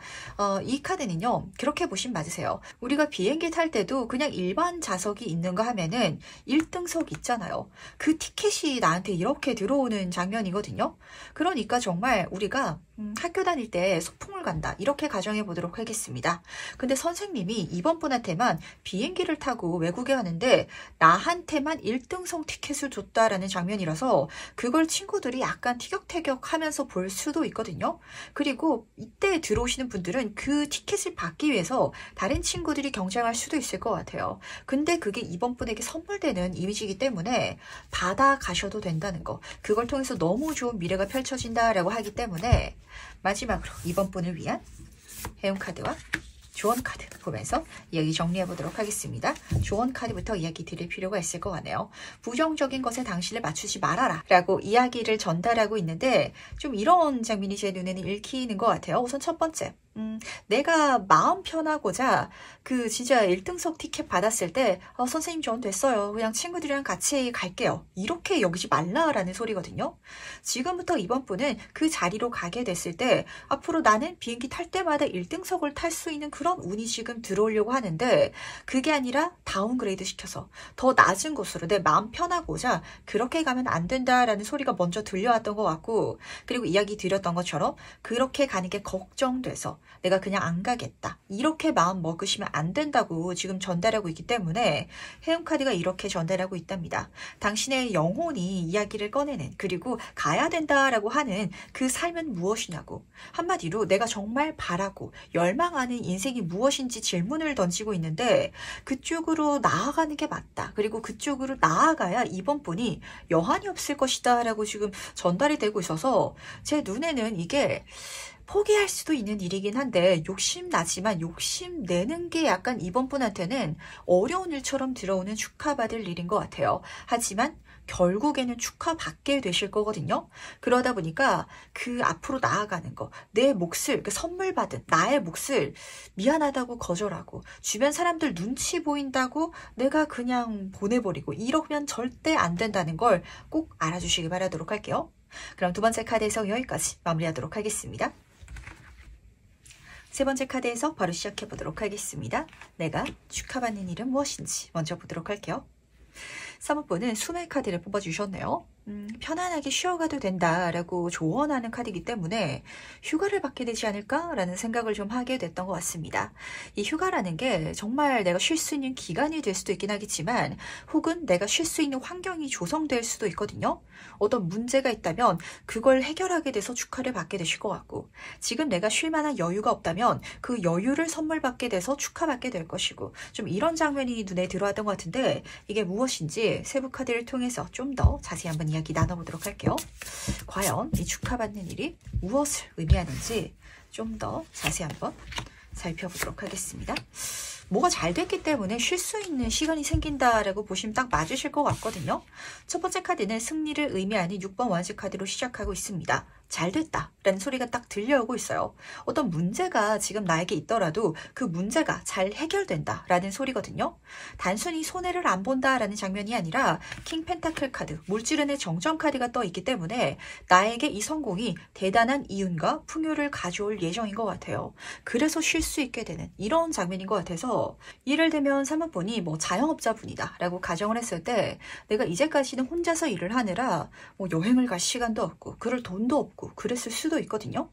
이 카드는요. 그렇게 보시면 맞으세요. 우리가 비행기 탈 때도 그냥 일반 좌석이 있는가 하면은 1등석 있잖아요. 그 티켓이 나한테 이렇게 들어오는 장면이거든요. 그러니까 정말 우리가 학교 다닐 때 소풍을 간다 이렇게 가정해 보도록 하겠습니다. 근데 선생님이 이번 분한테만 비행기를 타고 외국에 가는데 나한테만 1등석 티켓을 줬다라는 장면이라서 그걸 친구들이 약간 티격태격 하면서 볼 수도 있거든요. 그리고 이때 들어오시는 분들은 그 티켓을 받기 위해서 다른 친구들이 경쟁할 수도 있을 것 같아요. 근데 그게 이번 분에게 선물되는 이미지이기 때문에 받아가셔도 된다는 거. 그걸 통해서 너무 좋은 미래가 펼쳐진다라고 하기 때문에 마지막으로 이번 분을 위한 해운 카드와 조언 카드 보면서 이야기 정리해 보도록 하겠습니다. 조언 카드부터 이야기 드릴 필요가 있을 것 같네요. 부정적인 것에 당신을 맞추지 말아라 라고 이야기를 전달하고 있는데 좀 이런 장면이 제 눈에는 읽히는 것 같아요. 우선 첫 번째, 내가 마음 편하고자 그 진짜 1등석 티켓 받았을 때 선생님 전 됐어요. 그냥 친구들이랑 같이 갈게요. 이렇게 여기지 말라라는 소리거든요. 지금부터 이번 분은 그 자리로 가게 됐을 때 앞으로 나는 비행기 탈 때마다 1등석을 탈 수 있는 그런 운이 지금 들어오려고 하는데 그게 아니라 다운그레이드 시켜서 더 낮은 곳으로 내 마음 편하고자 그렇게 가면 안 된다라는 소리가 먼저 들려왔던 것 같고 그리고 이야기 드렸던 것처럼 그렇게 가는 게 걱정돼서 내가 그냥 안 가겠다. 이렇게 마음 먹으시면 안 된다고 지금 전달하고 있기 때문에 해운카드가 이렇게 전달하고 있답니다. 당신의 영혼이 이야기를 꺼내는 그리고 가야 된다라고 하는 그 삶은 무엇이냐고 한마디로 내가 정말 바라고 열망하는 인생이 무엇인지 질문을 던지고 있는데 그쪽으로 나아가는 게 맞다. 그리고 그쪽으로 나아가야 이번 분이 여한이 없을 것이다 라고 지금 전달이 되고 있어서 제 눈에는 이게 포기할 수도 있는 일이긴 한데 욕심나지만 욕심내는 게 약간 이번 분한테는 어려운 일처럼 들어오는 축하받을 일인 것 같아요. 하지만 결국에는 축하받게 되실 거거든요. 그러다 보니까 그 앞으로 나아가는 거, 내 몫을, 그 선물 받은 나의 몫을 미안하다고 거절하고 주변 사람들 눈치 보인다고 내가 그냥 보내버리고 이러면 절대 안 된다는 걸 꼭 알아주시기 바라도록 할게요. 그럼 두 번째 카드에서 여기까지 마무리하도록 하겠습니다. 세 번째 카드에서 바로 시작해 보도록 하겠습니다. 내가 축하받는 일은 무엇인지 먼저 보도록 할게요. 3번은 숨의 카드를 뽑아주셨네요. 편안하게 쉬어가도 된다라고 조언하는 카드이기 때문에 휴가를 받게 되지 않을까라는 생각을 좀 하게 됐던 것 같습니다. 이 휴가라는 게 정말 내가 쉴 수 있는 기간이 될 수도 있긴 하겠지만 혹은 내가 쉴 수 있는 환경이 조성될 수도 있거든요. 어떤 문제가 있다면 그걸 해결하게 돼서 축하를 받게 되실 것 같고 지금 내가 쉴 만한 여유가 없다면 그 여유를 선물 받게 돼서 축하받게 될 것이고 좀 이런 장면이 눈에 들어왔던 것 같은데 이게 무엇인지 세부 카드를 통해서 좀 더 자세히 한번 이야기 나눠보도록 할게요. 과연 이 축하받는 일이 무엇을 의미하는지 좀 더 자세히 한번 살펴보도록 하겠습니다. 뭐가 잘 됐기 때문에 쉴 수 있는 시간이 생긴다라고 보시면 딱 맞으실 것 같거든요. 첫 번째 카드는 승리를 의미하는 6번 원즈 카드로 시작하고 있습니다. 잘 됐다 라는 소리가 딱 들려오고 있어요. 어떤 문제가 지금 나에게 있더라도 그 문제가 잘 해결된다 라는 소리거든요. 단순히 손해를 안 본다 라는 장면이 아니라 킹 펜타클 카드, 물지른의 정전 카드가 떠 있기 때문에 나에게 이 성공이 대단한 이윤과 풍요를 가져올 예정인 것 같아요. 그래서 쉴 수 있게 되는 이런 장면인 것 같아서 예를 들면 3번분이 뭐 자영업자분이다 라고 가정을 했을 때 내가 이제까지는 혼자서 일을 하느라 뭐 여행을 갈 시간도 없고 그럴 돈도 없고 그랬을 수도 있거든요.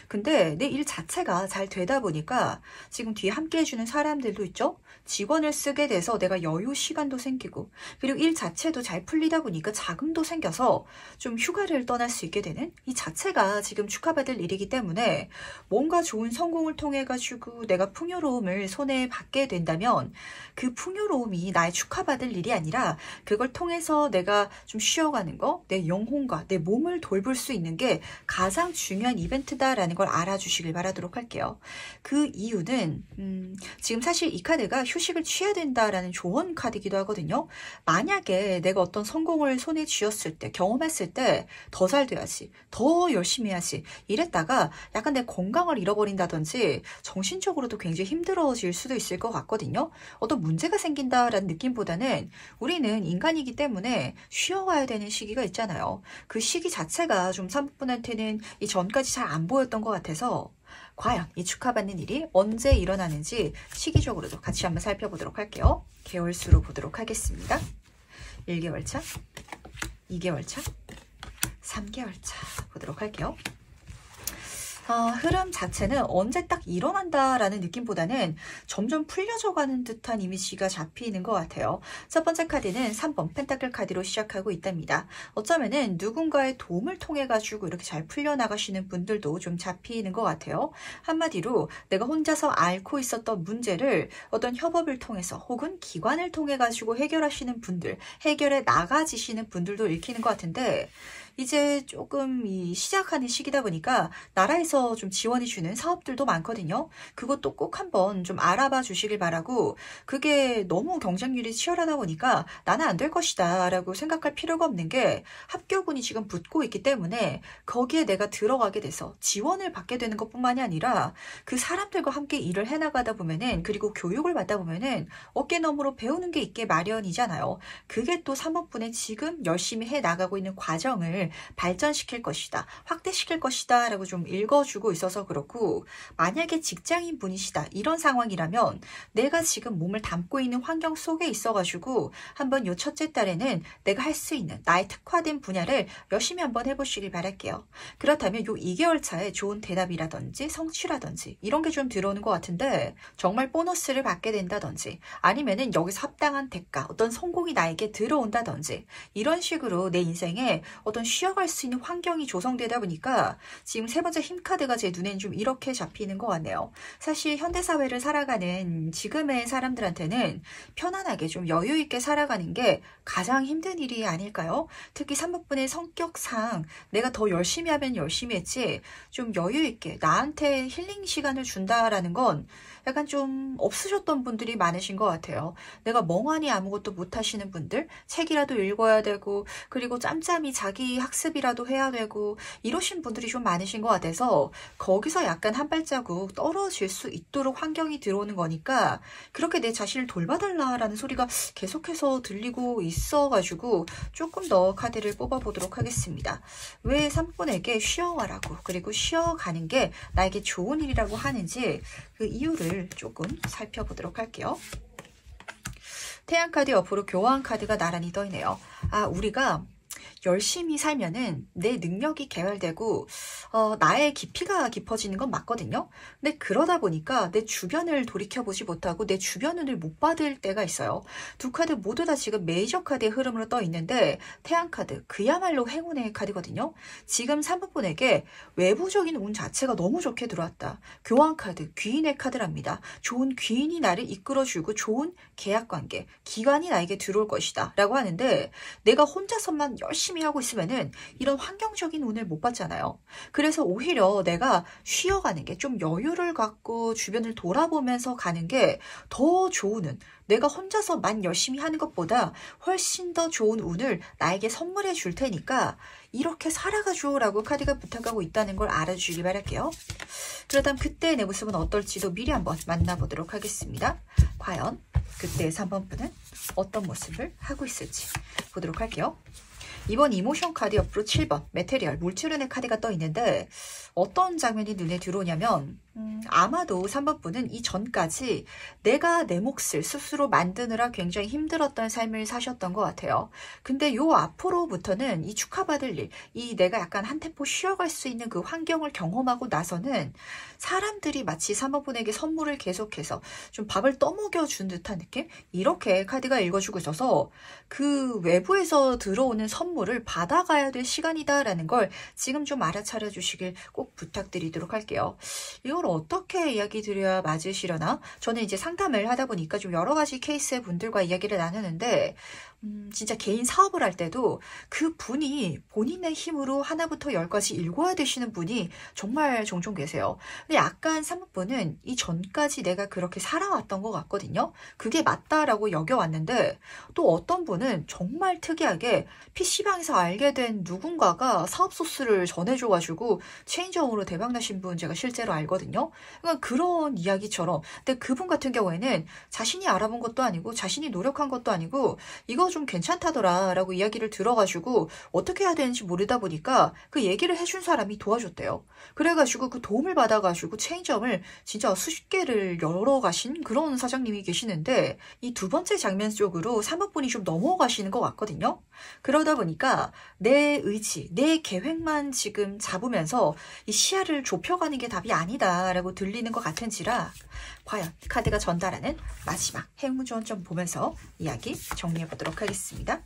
근데 내 일 자체가 잘 되다 보니까 지금 뒤에 함께 해주는 사람들도 있죠. 직원을 쓰게 돼서 내가 여유 시간도 생기고 그리고 일 자체도 잘 풀리다 보니까 자금도 생겨서 좀 휴가를 떠날 수 있게 되는 이 자체가 지금 축하받을 일이기 때문에 뭔가 좋은 성공을 통해 가지고 내가 풍요로움을 손에 받게 된다면 그 풍요로움이 나의 축하받을 일이 아니라 그걸 통해서 내가 좀 쉬어가는 거, 내 영혼과 내 몸을 돌볼 수 있는 게 가장 중요한 이벤트다 라는 걸 알아주시길 바라도록 할게요. 그 이유는 지금 사실 이 카드가 휴식을 취해야 된다라는 조언 카드이기도 하거든요. 만약에 내가 어떤 성공을 손에 쥐었을 때 경험했을 때 더 잘 돼야지 더 열심히 해야지 이랬다가 약간 내 건강을 잃어버린다든지 정신적으로도 굉장히 힘들어질 수도 있을 것 같거든요. 어떤 문제가 생긴다라는 느낌보다는 우리는 인간이기 때문에 쉬어가야 되는 시기가 있잖아요. 그 시기 자체가 좀 3분한테는 이 전까지 잘 안 보였던 것 같아서 과연 이 축하받는 일이 언제 일어나는지 시기적으로도 같이 한번 살펴보도록 할게요. 개월수로 보도록 하겠습니다. 1개월 차, 2개월 차, 3개월 차 보도록 할게요. 흐름 자체는 언제 딱 일어난다라는 느낌보다는 점점 풀려져 가는 듯한 이미지가 잡히는 것 같아요. 첫 번째 카드는 3번 펜타클 카드로 시작하고 있답니다. 어쩌면은 누군가의 도움을 통해 가지고 이렇게 잘 풀려나가시는 분들도 좀 잡히는 것 같아요. 한마디로 내가 혼자서 앓고 있었던 문제를 어떤 협업을 통해서 혹은 기관을 통해 가지고 해결하시는 분들, 해결에 나가지시는 분들도 읽히는 것 같은데 이제 조금 시작하는 시기다 보니까 나라에서 좀 지원해 주는 사업들도 많거든요. 그것도 꼭 한번 좀 알아봐 주시길 바라고 그게 너무 경쟁률이 치열하다 보니까 나는 안 될 것이다 라고 생각할 필요가 없는 게 합격운이 지금 붙고 있기 때문에 거기에 내가 들어가게 돼서 지원을 받게 되는 것뿐만이 아니라 그 사람들과 함께 일을 해나가다 보면은 그리고 교육을 받다 보면은 어깨너머로 배우는 게 있게 마련이잖아요. 그게 또 3학분에 지금 열심히 해나가고 있는 과정을 발전시킬 것이다, 확대시킬 것이다 라고 좀 읽어주고 있어서 그렇고 만약에 직장인 분이시다 이런 상황이라면 내가 지금 몸을 담고 있는 환경 속에 있어가지고 한번 요 첫째 달에는 내가 할 수 있는 나의 특화된 분야를 열심히 한번 해보시길 바랄게요. 그렇다면 요 2개월 차에 좋은 대답이라든지 성취라든지 이런 게 좀 들어오는 것 같은데 정말 보너스를 받게 된다든지 아니면은 여기서 합당한 대가 어떤 성공이 나에게 들어온다든지 이런 식으로 내 인생에 어떤 쉬어갈 수 있는 환경이 조성되다 보니까 지금 세 번째 힘카드가 제 눈엔 좀 이렇게 잡히는 것 같네요. 사실 현대사회를 살아가는 지금의 사람들한테는 편안하게 좀 여유있게 살아가는 게 가장 힘든 일이 아닐까요? 특히 3번분의 성격상 내가 더 열심히 하면 열심히 했지 좀 여유있게 나한테 힐링 시간을 준다라는 건 약간 좀 없으셨던 분들이 많으신 것 같아요. 내가 멍하니 아무것도 못하시는 분들 책이라도 읽어야 되고 그리고 짬짬이 자기 학습이라도 해야 되고 이러신 분들이 좀 많으신 것 같아서 거기서 약간 한 발자국 떨어질 수 있도록 환경이 들어오는 거니까 그렇게 내 자신을 돌봐달라라는 소리가 계속해서 들리고 있어가지고 조금 더 카드를 뽑아보도록 하겠습니다. 왜 3분에게 쉬어가라고 그리고 쉬어가는 게 나에게 좋은 일이라고 하는지 그 이유를 조금 살펴보도록 할게요. 태양 카드 옆으로 교환 카드가 나란히 떠있네요. 우리가 열심히 살면은 내 능력이 개발되고 나의 깊이가 깊어지는 건 맞거든요. 근데 그러다 보니까 내 주변을 돌이켜보지 못하고 내 주변을 못 받을 때가 있어요. 두 카드 모두 다 지금 메이저 카드의 흐름으로 떠 있는데 태양 카드 그야말로 행운의 카드거든요. 지금 3분에게 외부적인 운 자체가 너무 좋게 들어왔다. 교환 카드 귀인의 카드랍니다. 좋은 귀인이 나를 이끌어주고 좋은 계약관계 기관이 나에게 들어올 것이다 라고 하는데 내가 혼자서만 열심히 하고 있으면은 이런 환경적인 운을 못 받잖아요. 그래서 오히려 내가 쉬어가는 게 좀 여유를 갖고 주변을 돌아보면서 가는 게 더 좋은 운, 내가 혼자서만 열심히 하는 것보다 훨씬 더 좋은 운을 나에게 선물해 줄 테니까 이렇게 살아가줘 라고 카드가 부탁하고 있다는 걸 알아주길 바랄게요. 그렇다면 그때의 내 모습은 어떨지도 미리 한번 만나보도록 하겠습니다. 과연 그때의 3번 분은 어떤 모습을 하고 있을지 보도록 할게요. 이번 이모션 카드 옆으로 7번 메테리얼 물출은의 카드가 떠 있는데 어떤 장면이 눈에 들어오냐면 아마도 3번 분은 이전까지 내가 내 몫을 스스로 만드느라 굉장히 힘들었던 삶을 사셨던 것 같아요. 근데 요 앞으로부터는 이 축하받을 일, 이 내가 약간 한 템포 쉬어갈 수 있는 그 환경을 경험하고 나서는 사람들이 마치 3번 분에게 선물을 계속해서 좀 밥을 떠먹여준 듯한 느낌? 이렇게 카드가 읽어주고 있어서 그 외부에서 들어오는 선물을 받아가야 될 시간이다라는 걸 지금 좀 알아차려 주시길 꼭 부탁드리도록 할게요. 이걸 어떻게 이야기 드려야 맞으시려나? 저는 이제 상담을 하다 보니까 좀 여러 가지 케이스의 분들과 이야기를 나누는데 진짜 개인 사업을 할 때도 그 분이 본인의 힘으로 하나부터 10까지 읽어야 되시는 분이 정말 종종 계세요. 근데 약간 3분은 이 전까지 내가 그렇게 살아왔던 것 같거든요. 그게 맞다라고 여겨왔는데 또 어떤 분은 정말 특이하게 PC방에서 알게 된 누군가가 사업 소스를 전해줘가지고 체인저으로 대박나신 분 제가 실제로 알거든요. 그러니까 그런 이야기처럼 근데 그분 같은 경우에는 자신이 알아본 것도 아니고 자신이 노력한 것도 아니고 이거 좀 괜찮다더라 라고 이야기를 들어가지고 어떻게 해야 되는지 모르다 보니까 그 얘기를 해준 사람이 도와줬대요. 그래가지고 그 도움을 받아가지고 체인점을 진짜 수십 개를 열어가신 그런 사장님이 계시는데 이 두 번째 장면 쪽으로 3번분이 좀 넘어가시는 것 같거든요. 그러다 보니까 내 의지, 내 계획만 지금 잡으면서 이 시야를 좁혀가는 게 답이 아니다 라고 들리는 것 같은지라 과연 카드가 전달하는 마지막 행운 조언점 보면서 이야기 정리해 보도록 하겠습니다.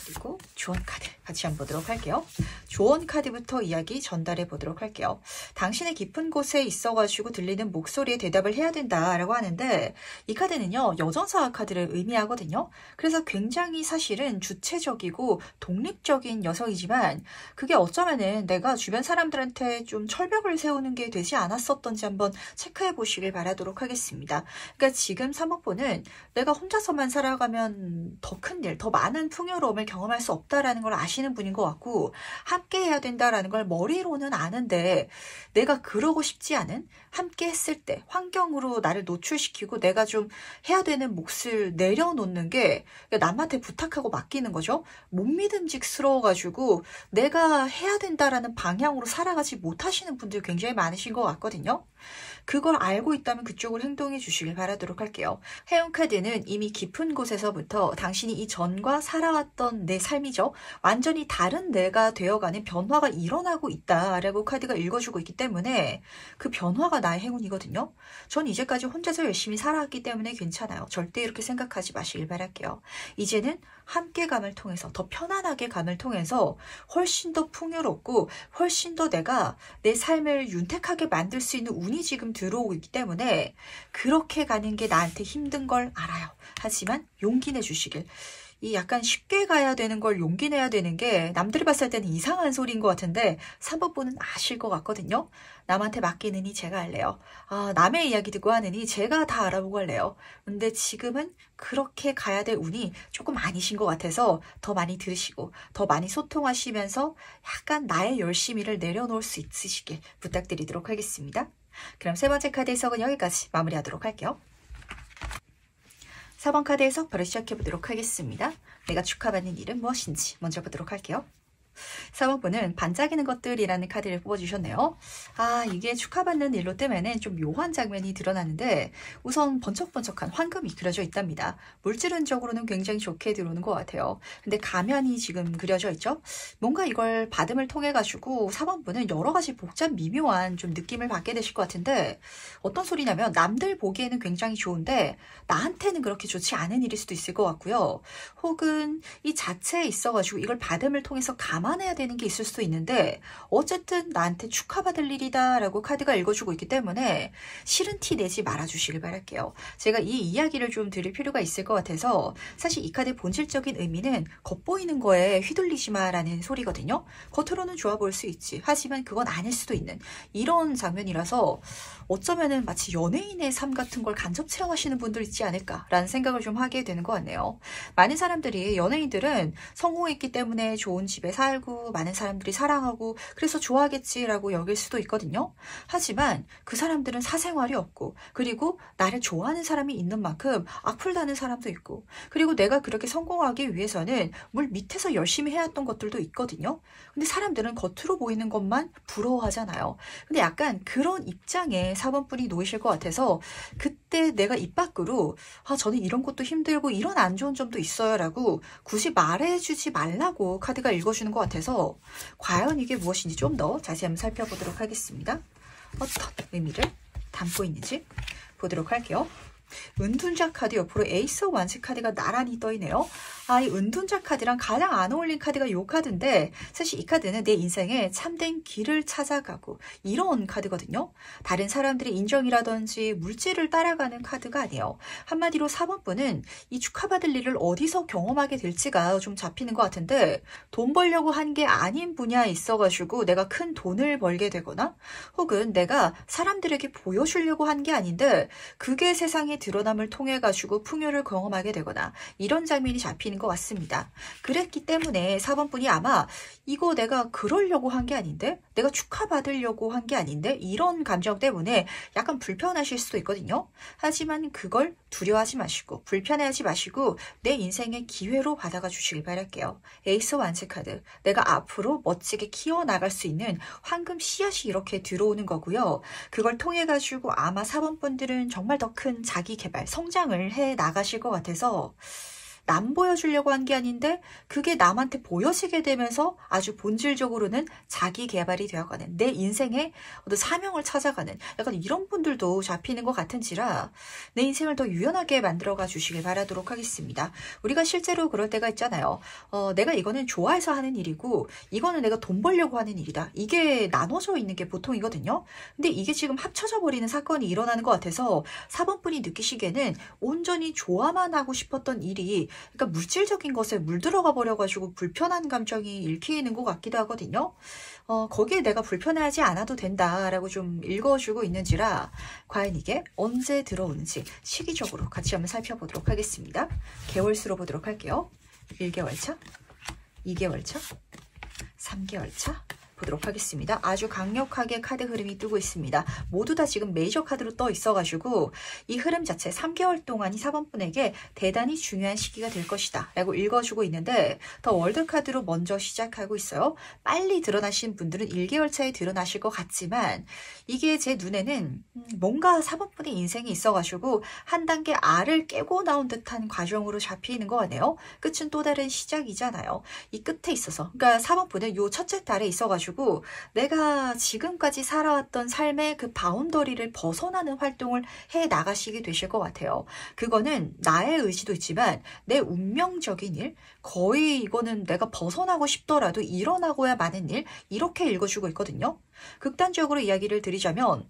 그리고 조언 카드 같이 한번 보도록 할게요. 조언 카드부터 이야기 전달해 보도록 할게요. 당신의 깊은 곳에 있어가지고 들리는 목소리에 대답을 해야 된다라고 하는데 이 카드는요. 여전사 카드를 의미하거든요. 그래서 굉장히 사실은 주체적이고 독립적인 여성이지만 그게 어쩌면은 내가 주변 사람들한테 좀 철벽을 세우는 게 되지 않았었던지 한번 체크해 보시길 바라도록 하겠습니다. 그러니까 지금 3호포는 내가 혼자서만 살아가면 더 큰 일, 더 많은 풍요로움을 경험할 수 없다라는 걸 아시는 분인 것 같고 함께 해야 된다라는 걸 머리로는 아는데 내가 그러고 싶지 않은 함께 했을 때 환경으로 나를 노출시키고 내가 좀 해야 되는 몫을 내려놓는 게 남한테 부탁하고 맡기는 거죠. 못 믿음직스러워가지고 내가 해야 된다라는 방향으로 살아가지 못하시는 분들 굉장히 많으신 것 같거든요. 그걸 알고 있다면 그쪽을 행동해 주시길 바라도록 할게요. 해운 카드는 이미 깊은 곳에서부터 당신이 이전과 살아왔던 내 삶이죠. 완전히 다른 내가 되어가는 변화가 일어나고 있다라고 카드가 읽어주고 있기 때문에 그 변화가 나의 행운이거든요. 전 이제까지 혼자서 열심히 살아왔기 때문에 괜찮아요. 절대 이렇게 생각하지 마시길 바랄게요. 이제는 함께감을 통해서 더 편안하게 감을 통해서 훨씬 더 풍요롭고 훨씬 더 내가 내 삶을 윤택하게 만들 수 있는 운이 지금 들어오고 있기 때문에 그렇게 가는 게 나한테 힘든 걸 알아요. 하지만 용기 내주시길. 이 약간 쉽게 가야 되는 걸 용기 내야 되는 게 남들이 봤을 때는 이상한 소리인 것 같은데 3번 분은 아실 것 같거든요. 남한테 맡기느니 제가 할래요. 남의 이야기 듣고 하느니 제가 다 알아보고 할래요. 근데 지금은 그렇게 가야 될 운이 조금 아니신 것 같아서 더 많이 들으시고 더 많이 소통하시면서 약간 나의 열심히를 내려놓을 수 있으시길 부탁드리도록 하겠습니다. 그럼 세 번째 카드 해석은 여기까지 마무리하도록 할게요. 4번 카드 해석 바로 시작해보도록 하겠습니다. 내가 축하받는 일은 무엇인지 먼저 보도록 할게요. 4번 분은 반짝이는 것들이라는 카드를 뽑아주셨네요. 이게 축하받는 일로 뜨면은 좀 묘한 장면이 드러나는데 우선 번쩍번쩍한 황금이 그려져 있답니다. 물질운적으로는 굉장히 좋게 들어오는 것 같아요. 근데 가면이 지금 그려져 있죠. 뭔가 이걸 받음을 통해 가지고 4번 분은 여러 가지 복잡 미묘한 좀 느낌을 받게 되실 것 같은데 어떤 소리냐면 남들 보기에는 굉장히 좋은데 나한테는 그렇게 좋지 않은 일일 수도 있을 것 같고요. 혹은 이 자체에 있어가지고 이걸 받음을 통해서 감안해야 되는 게 있을 수도 있는데 어쨌든 나한테 축하받을 일이다 라고 카드가 읽어주고 있기 때문에 싫은 티 내지 말아주시길 바랄게요. 제가 이 이야기를 좀 드릴 필요가 있을 것 같아서 사실 이 카드의 본질적인 의미는 겉보이는 거에 휘둘리지 마라는 소리거든요. 겉으로는 좋아 보일 수 있지. 하지만 그건 아닐 수도 있는 이런 장면이라서 어쩌면은 마치 연예인의 삶 같은 걸 간접 체험하시는 분들 있지 않을까라는 생각을 좀 하게 되는 것 같네요. 많은 사람들이 연예인들은 성공했기 때문에 좋은 집에 살고 많은 사람들이 사랑하고 그래서 좋아하겠지라고 여길 수도 있거든요. 하지만 그 사람들은 사생활이 없고 그리고 나를 좋아하는 사람이 있는 만큼 악플다는 사람도 있고 그리고 내가 그렇게 성공하기 위해서는 물 밑에서 열심히 해왔던 것들도 있거든요. 근데 사람들은 겉으로 보이는 것만 부러워하잖아요. 근데 약간 그런 입장에 4번 분이 놓이실 것 같아서 그때 내가 입 밖으로 저는 이런 것도 힘들고 이런 안 좋은 점도 있어요 라고 굳이 말해주지 말라고 카드가 읽어주는 것 같아서 과연 이게 무엇인지 좀 더 자세히 한번 살펴보도록 하겠습니다. 어떤 의미를 담고 있는지 보도록 할게요. 은둔자 카드 옆으로 에이스 오브 완스 카드가 나란히 떠있네요. 이 은둔자 카드랑 가장 안 어울린 카드가 이 카드인데 사실 이 카드는 내 인생에 참된 길을 찾아가고 이런 카드거든요. 다른 사람들의 인정이라든지 물질을 따라가는 카드가 아니에요. 한마디로 4번 분은 이 축하받을 일을 어디서 경험하게 될지가 좀 잡히는 것 같은데 돈 벌려고 한 게 아닌 분야에 있어가지고 내가 큰 돈을 벌게 되거나 혹은 내가 사람들에게 보여주려고 한 게 아닌데 그게 세상에 드러남을 통해 가지고 풍요를 경험하게 되거나 이런 장면이 잡히는 것 같습니다. 그랬기 때문에 4번 분이 아마 이거 내가 그러려고 한 게 아닌데 내가 축하받으려고 한 게 아닌데 이런 감정 때문에 약간 불편하실 수도 있거든요. 하지만 그걸 두려워하지 마시고 불편해하지 마시고 내 인생의 기회로 받아가 주시길 바랄게요. 에이스 완스 카드 내가 앞으로 멋지게 키워나갈 수 있는 황금 씨앗이 이렇게 들어오는 거고요. 그걸 통해 가지고 아마 4번 분들은 정말 더 큰 자기 개발, 성장을 해 나가실 것 같아서 남 보여주려고 한 게 아닌데 그게 남한테 보여지게 되면서 아주 본질적으로는 자기 개발이 되어가는 내 인생의 어떤 사명을 찾아가는 약간 이런 분들도 잡히는 것 같은지라 내 인생을 더 유연하게 만들어가 주시길 바라도록 하겠습니다. 우리가 실제로 그럴 때가 있잖아요. 내가 이거는 좋아해서 하는 일이고 이거는 내가 돈 벌려고 하는 일이다. 이게 나눠져 있는 게 보통이거든요. 근데 이게 지금 합쳐져 버리는 사건이 일어나는 것 같아서 4번 분이 느끼시기에는 온전히 좋아만 하고 싶었던 일이 그러니까 물질적인 것에 물들어가 버려가지고 불편한 감정이 읽히는 것 같기도 하거든요. 거기에 내가 불편해하지 않아도 된다라고 좀 읽어주고 있는지라 과연 이게 언제 들어오는지 시기적으로 같이 한번 살펴보도록 하겠습니다. 개월수로 보도록 할게요. 1개월 차, 2개월 차, 3개월 차 보도록 하겠습니다. 아주 강력하게 카드 흐름이 뜨고 있습니다. 모두 다 지금 메이저 카드로 떠 있어가지고 이 흐름 자체 3개월 동안이 4번 분에게 대단히 중요한 시기가 될 것이다 라고 읽어주고 있는데 더 월드 카드로 먼저 시작하고 있어요. 빨리 드러나신 분들은 1개월 차에 드러나실 것 같지만 이게 제 눈에는 뭔가 4번 분의 인생이 있어가지고 한 단계 알을 깨고 나온 듯한 과정으로 잡히는 것 같네요. 끝은 또 다른 시작이잖아요. 이 끝에 있어서 그러니까 4번 분은 요 첫째 달에 있어가지고 내가 지금까지 살아왔던 삶의 그 바운더리를 벗어나는 활동을 해 나가시게 되실 것 같아요. 그거는 나의 의지도 있지만 내 운명적인 일, 거의 이거는 내가 벗어나고 싶더라도 일어나고야 마는 일 이렇게 읽어주고 있거든요. 극단적으로 이야기를 드리자면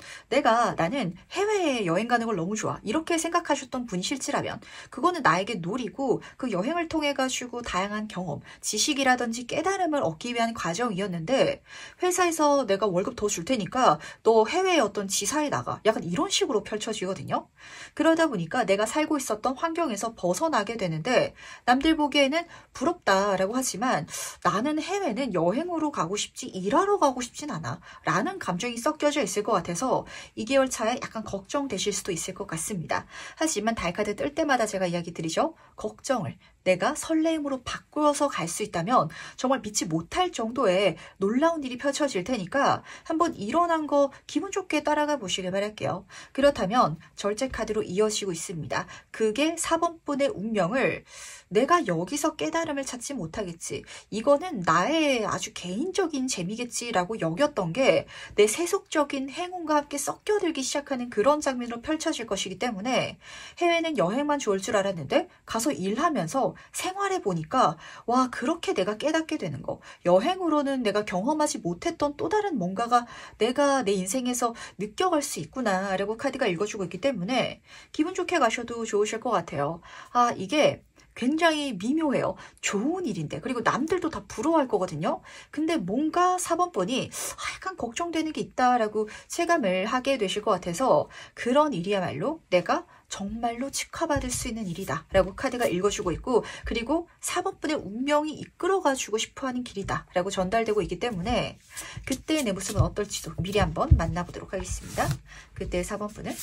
나는 해외에 여행 가는 걸 너무 좋아. 이렇게 생각하셨던 분실지라면 그거는 나에게 놀이고 그 여행을 통해 가지고 다양한 경험, 지식이라든지 깨달음을 얻기 위한 과정이었는데 회사에서 내가 월급 더 줄 테니까 너 해외에 어떤 지사에 나가. 약간 이런 식으로 펼쳐지거든요. 그러다 보니까 내가 살고 있었던 환경에서 벗어나게 되는데 남들 보기에는 부럽다라고 하지만 나는 해외는 여행으로 가고 싶지 일하러 가고 싶진 않아 라는 감정이 섞여져 있을 것 같아서 2개월 차에 약간 걱정되실 수도 있을 것 같습니다. 하지만 달카드 뜰 때마다 제가 이야기 드리죠. 걱정을 내가 설레임으로 바꾸어서 갈 수 있다면 정말 믿지 못할 정도의 놀라운 일이 펼쳐질 테니까 한번 일어난 거 기분 좋게 따라가 보시길 바랄게요. 그렇다면 절제 카드로 이어지고 있습니다. 그게 4번분의 운명을 내가 여기서 깨달음을 찾지 못하겠지. 이거는 나의 아주 개인적인 재미겠지라고 여겼던 게 내 세속적인 행운과 함께 섞여들기 시작하는 그런 장면으로 펼쳐질 것이기 때문에 해외는 여행만 좋을 줄 알았는데 가서 일하면서 생활해 보니까 와 그렇게 내가 깨닫게 되는 거. 여행으로는 내가 경험하지 못했던 또 다른 뭔가가 내가 내 인생에서 느껴갈 수 있구나 라고 카드가 읽어주고 있기 때문에 기분 좋게 가셔도 좋으실 것 같아요. 아 이게 굉장히 미묘해요. 좋은 일인데 그리고 남들도 다 부러워할 거거든요. 근데 뭔가 4번분이 약간 걱정되는 게 있다라고 체감을 하게 되실 것 같아서 그런 일이야말로 내가 정말로 축하받을 수 있는 일이다 라고 카드가 읽어주고 있고 그리고 4번분의 운명이 이끌어가주고 싶어하는 길이다 라고 전달되고 있기 때문에 그때의 내 모습은 어떨지도 미리 한번 만나보도록 하겠습니다. 그때 4번분은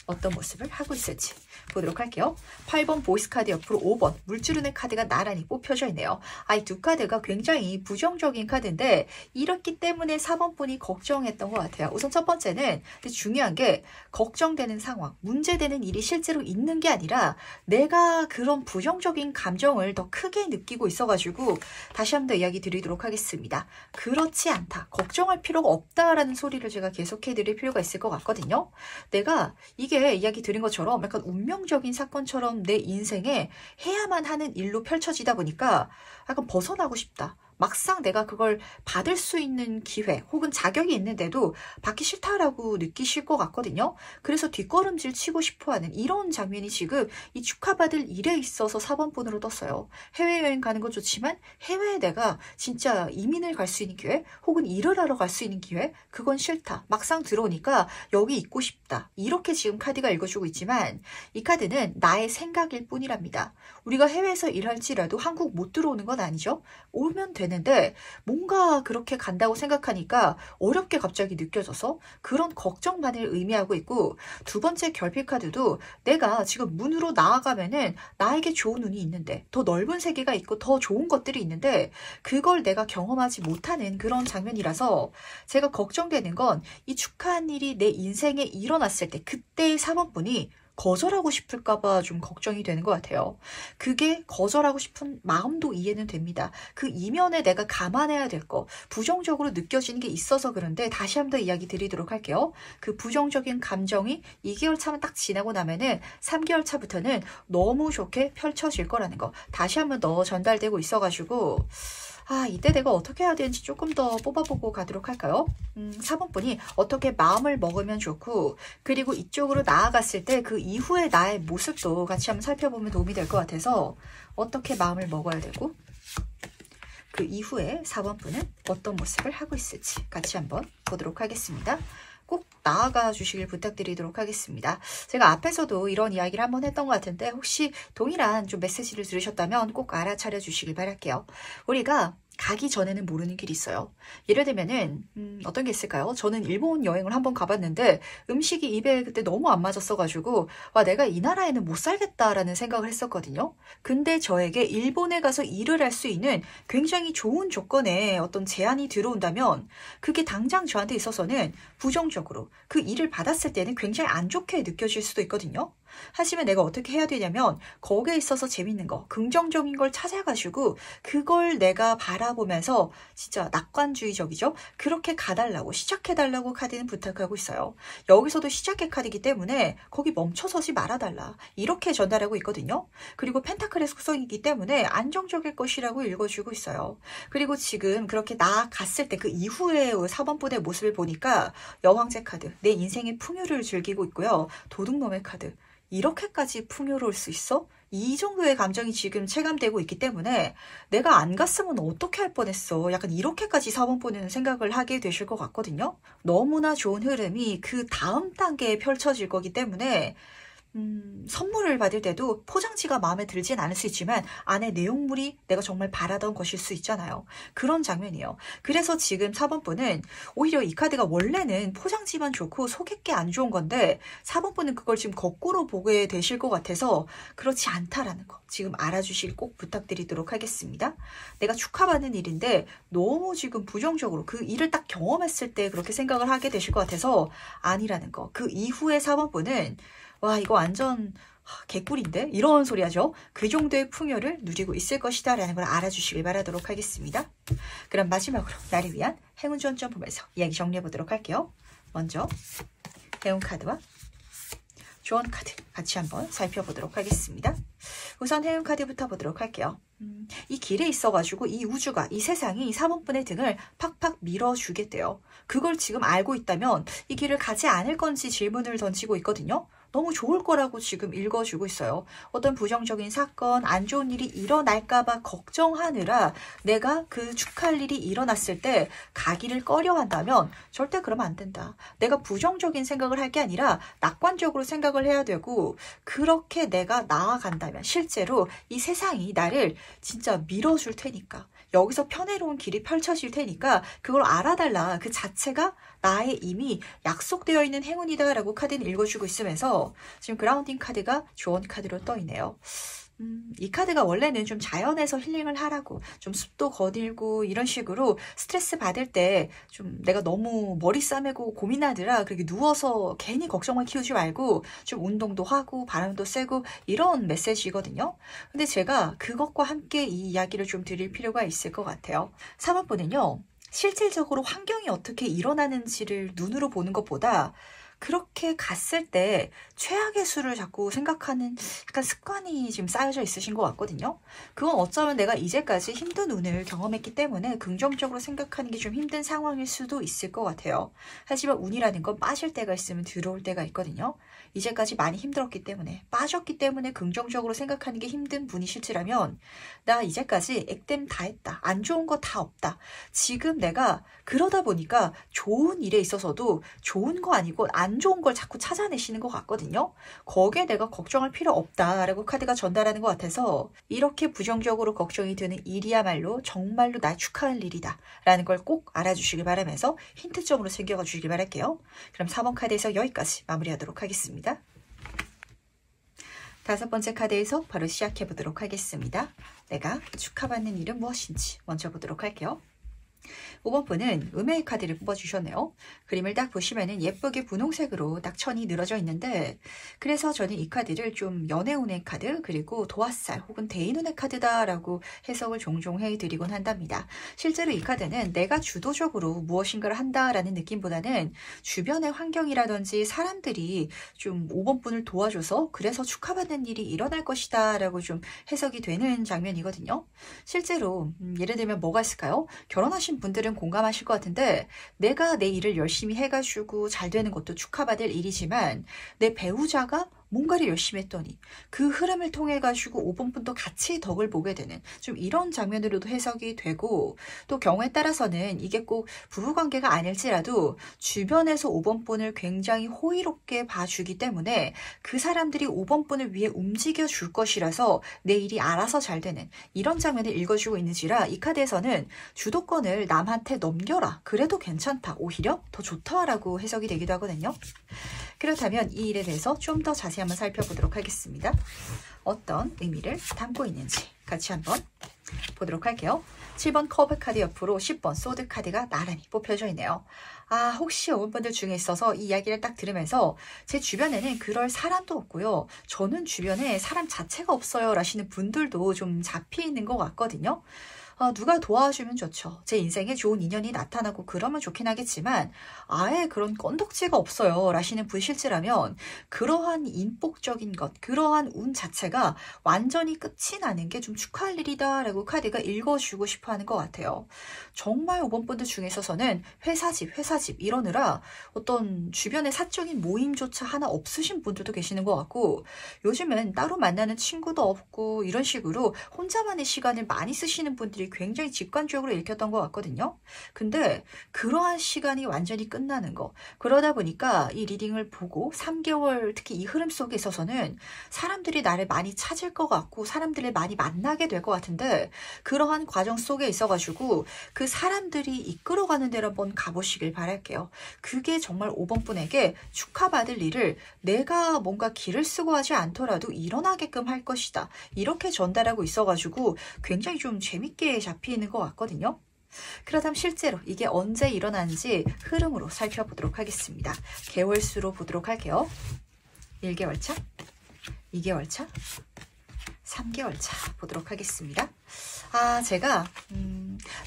어떤 모습을 하고 있을지 보도록 할게요. 8번 보이스 카드 옆으로 5번 물주른의 카드가 나란히 뽑혀져 있네요. 이 두 카드가 굉장히 부정적인 카드인데 이렇기 때문에 4번분이 걱정했던 것 같아요. 우선 첫 번째는 중요한 게 걱정되는 상황, 문제되는 일이 실제로 있는 게 아니라 내가 그런 부정적인 감정을 더 크게 느끼고 있어가지고 다시 한 번 더 이야기 드리도록 하겠습니다. 그렇지 않다. 걱정할 필요가 없다라는 소리를 제가 계속해 드릴 필요가 있을 것 같거든요. 내가 이게 이야기 드린 것처럼 약간 운명적인 사건처럼 내 인생에 해야만 하는 일로 펼쳐지다 보니까 약간 벗어나고 싶다. 막상 내가 그걸 받을 수 있는 기회 혹은 자격이 있는데도 받기 싫다라고 느끼실 것 같거든요. 그래서 뒷걸음질 치고 싶어하는 이런 장면이 지금 이 축하받을 일에 있어서 4번분으로 떴어요. 해외여행 가는 건 좋지만 해외에 내가 진짜 이민을 갈 수 있는 기회 혹은 일을 하러 갈 수 있는 기회 그건 싫다. 막상 들어오니까 여기 있고 싶다. 이렇게 지금 카드가 읽어주고 있지만 이 카드는 나의 생각일 뿐이랍니다. 우리가 해외에서 일할지라도 한국 못 들어오는 건 아니죠. 오면 되는데 뭔가 그렇게 간다고 생각하니까 어렵게 갑자기 느껴져서 그런 걱정만을 의미하고 있고 두 번째 결핍 카드도 내가 지금 문으로 나아가면은 나에게 좋은 운이 있는데 더 넓은 세계가 있고 더 좋은 것들이 있는데 그걸 내가 경험하지 못하는 그런 장면이라서 제가 걱정되는 건 이 축하한 일이 내 인생에 일어났을 때 그때의 4번분이 거절하고 싶을까봐 좀 걱정이 되는 것 같아요. 그게 거절하고 싶은 마음도 이해는 됩니다. 그 이면에 내가 감안해야 될 거, 부정적으로 느껴지는 게 있어서 그런데 다시 한 번 더 이야기 드리도록 할게요. 그 부정적인 감정이 2개월 차만 딱 지나고 나면은 3개월 차부터는 너무 좋게 펼쳐질 거라는 거 다시 한 번 더 전달되고 있어가지고 이때 내가 어떻게 해야 되는지 조금 더 뽑아보고 가도록 할까요? 4번분이 어떻게 마음을 먹으면 좋고 그리고 이쪽으로 나아갔을 때 그 이후의 나의 모습도 같이 한번 살펴보면 도움이 될 것 같아서 어떻게 마음을 먹어야 되고 그 이후에 4번분은 어떤 모습을 하고 있을지 같이 한번 보도록 하겠습니다. 꼭 나아가 주시길 부탁드리도록 하겠습니다. 제가 앞에서도 이런 이야기를 한번 했던 것 같은데 혹시 동일한 좀 메시지를 들으셨다면 꼭 알아차려 주시길 바랄게요. 우리가 가기 전에는 모르는 길이 있어요. 예를 들면은 어떤 게 있을까요? 저는 일본 여행을 한번 가봤는데 음식이 입에 그때 너무 안 맞았어가지고 와 내가 이 나라에는 못 살겠다라는 생각을 했었거든요. 근데 저에게 일본에 가서 일을 할 수 있는 굉장히 좋은 조건에 어떤 제안이 들어온다면 그게 당장 저한테 있어서는 부정적으로 그 일을 받았을 때는 굉장히 안 좋게 느껴질 수도 있거든요. 하지만 내가 어떻게 해야 되냐면 거기에 있어서 재밌는 거, 긍정적인 걸 찾아가지고 그걸 내가 바라보면서 진짜 낙관주의적이죠? 그렇게 가달라고, 시작해달라고 카드는 부탁하고 있어요. 여기서도 시작의 카드이기 때문에 거기 멈춰서지 말아달라. 이렇게 전달하고 있거든요. 그리고 펜타클의 속성이기 때문에 안정적일 것이라고 읽어주고 있어요. 그리고 지금 그렇게 나아갔을 때 그 이후에 4번분의 모습을 보니까 여왕제 카드, 내 인생의 풍요를 즐기고 있고요. 도둑놈의 카드, 이렇게까지 풍요로울 수 있어? 이 정도의 감정이 지금 체감되고 있기 때문에 내가 안 갔으면 어떻게 할 뻔했어. 약간 이렇게까지 4번분은 생각을 하게 되실 것 같거든요. 너무나 좋은 흐름이 그 다음 단계에 펼쳐질 거기 때문에 선물을 받을 때도 포장지가 마음에 들진 않을 수 있지만 안에 내용물이 내가 정말 바라던 것일 수 있잖아요. 그런 장면이에요. 그래서 지금 4번분은 오히려 이 카드가 원래는 포장지만 좋고 속에 게 안 좋은 건데 4번분은 그걸 지금 거꾸로 보게 되실 것 같아서 그렇지 않다라는 거 지금 알아주실 꼭 부탁드리도록 하겠습니다. 내가 축하받는 일인데 너무 지금 부정적으로 그 일을 딱 경험했을 때 그렇게 생각을 하게 되실 것 같아서 아니라는 거. 그 이후에 4번분은 와 이거 완전 개꿀인데? 이런 소리 하죠. 그 정도의 풍요를 누리고 있을 것이다 라는 걸 알아주시길 바라도록 하겠습니다. 그럼 마지막으로 나를 위한 행운 지원점 보면서 이야기 정리해 보도록 할게요. 먼저 행운 카드와 조언 카드 같이 한번 살펴보도록 하겠습니다. 우선 행운 카드부터 보도록 할게요. 이 길에 있어가지고 이 우주가, 이 세상이 4번분의 등을 팍팍 밀어주겠대요. 그걸 지금 알고 있다면 이 길을 가지 않을 건지 질문을 던지고 있거든요. 너무 좋을 거라고 지금 읽어주고 있어요. 어떤 부정적인 사건, 안 좋은 일이 일어날까봐 걱정하느라 내가 그 축하할 일이 일어났을 때 가기를 꺼려한다면 절대 그러면 안 된다. 내가 부정적인 생각을 할 게 아니라 낙관적으로 생각을 해야 되고 그렇게 내가 나아간다면 실제로 이 세상이 나를 진짜 밀어줄 테니까 여기서 편해로운 길이 펼쳐질 테니까 그걸 알아달라. 그 자체가 나의 이미 약속되어 있는 행운이다 라고 카드는 읽어주고 있으면서 지금 그라운딩 카드가 조언 카드로 떠 있네요. 이 카드가 원래는 좀 자연에서 힐링을 하라고 좀 숲도 거닐고 이런 식으로 스트레스 받을 때 좀 내가 너무 머리 싸매고 고민하느라 그렇게 누워서 괜히 걱정만 키우지 말고 좀 운동도 하고 바람도 쐬고 이런 메시지거든요. 근데 제가 그것과 함께 이 이야기를 좀 드릴 필요가 있을 것 같아요. 3번분은요. 실질적으로 환경이 어떻게 일어나는지를 눈으로 보는 것보다 그렇게 갔을 때 최악의 수를 자꾸 생각하는 약간 습관이 지금 쌓여져 있으신 것 같거든요. 그건 어쩌면 내가 이제까지 힘든 운을 경험했기 때문에 긍정적으로 생각하는 게 좀 힘든 상황일 수도 있을 것 같아요. 하지만 운이라는 건 빠질 때가 있으면 들어올 때가 있거든요. 이제까지 많이 힘들었기 때문에 빠졌기 때문에 긍정적으로 생각하는 게 힘든 분이실지라면 나 이제까지 액땜 다 했다. 안 좋은 거 다 없다. 지금 내가 그러다 보니까 좋은 일에 있어서도 좋은 거 아니고 안 좋은 걸 자꾸 찾아내시는 것 같거든요. 거기에 내가 걱정할 필요 없다라고 카드가 전달하는 것 같아서 이렇게 부정적으로 걱정이 드는 일이야말로 정말로 날 축하할 일이다 라는 걸 꼭 알아주시길 바라면서 힌트점으로 챙겨가 주시길 바랄게요. 그럼 4번 카드에서 여기까지 마무리하도록 하겠습니다. 5번째 카드에서 바로 시작해 보도록 하겠습니다. 내가 축하받는 일은 무엇인지 먼저 보도록 할게요. 5번 분은 음해의 카드를 뽑아주셨네요. 그림을 딱 보시면은 예쁘게 분홍색으로 딱 천이 늘어져 있는데 그래서 저는 이 카드를 좀 연애운의 카드 그리고 도화살 혹은 대인운의 카드다라고 해석을 종종 해드리곤 한답니다. 실제로 이 카드는 내가 주도적으로 무엇인가를 한다라는 느낌보다는 주변의 환경이라든지 사람들이 좀 5번 분을 도와줘서 그래서 축하받는 일이 일어날 것이다 라고 좀 해석이 되는 장면이거든요. 실제로 예를 들면 뭐가 있을까요? 결혼하신 분들은 공감하실 것 같은데 내가 내 일을 열심히 해가지고 잘 되는 것도 축하받을 일이지만 내 배우자가 뭔가를 열심히 했더니 그 흐름을 통해 가지고 5번 분도 같이 덕을 보게 되는 좀 이런 장면으로도 해석이 되고 또 경우에 따라서는 이게 꼭 부부관계가 아닐지라도 주변에서 5번 분을 굉장히 호의롭게 봐주기 때문에 그 사람들이 5번 분을 위해 움직여 줄 것이라서 내 일이 알아서 잘 되는 이런 장면을 읽어주고 있는지라 이 카드에서는 주도권을 남한테 넘겨라 그래도 괜찮다 오히려 더 좋다라고 해석이 되기도 하거든요. 그렇다면 이 일에 대해서 좀 더 자세히 한번 살펴보도록 하겠습니다. 어떤 의미를 담고 있는지 같이 한번 보도록 할게요. 7번 커브 카드 옆으로 10번 소드 카드가 나란히 뽑혀져 있네요. 혹시 여러분들 중에 있어서 이 이야기를 딱 들으면서 제 주변에는 그럴 사람도 없고요. 저는 주변에 사람 자체가 없어요 라시는 분들도 좀 잡히는 것 같거든요. 누가 도와주면 좋죠. 제 인생에 좋은 인연이 나타나고 그러면 좋긴 하겠지만 아예 그런 건덕지가 없어요 라시는 분실지라면 그러한 인복적인 것, 그러한 운 자체가 완전히 끝이 나는 게 좀 축하할 일이다 라고 카드가 읽어주고 싶어 하는 것 같아요. 정말 5번 분들 중에 있어서는 회사집 이러느라 어떤 주변에 사적인 모임조차 하나 없으신 분들도 계시는 것 같고 요즘은 따로 만나는 친구도 없고 이런 식으로 혼자만의 시간을 많이 쓰시는 분들이 굉장히 직관적으로 읽혔던 것 같거든요. 근데 그러한 시간이 완전히 끝나는 거. 그러다 보니까 이 리딩을 보고 3개월 특히 이 흐름 속에 있어서는 사람들이 나를 많이 찾을 것 같고 사람들을 많이 만나게 될 것 같은데 그러한 과정 속에 있어가지고 그 사람들이 이끌어가는 데로 한번 가보시길 바랄게요. 그게 정말 5번 분에게 축하받을 일을 내가 뭔가 길을 쓰고 하지 않더라도 일어나게끔 할 것이다. 이렇게 전달하고 있어가지고 굉장히 좀 재밌게 잡히는 것 같거든요. 그렇다면 실제로 이게 언제 일어나는지 흐름으로 살펴보도록 하겠습니다. 개월수로 보도록 할게요. 1개월 차, 2개월 차, 3개월 차 보도록 하겠습니다. 제가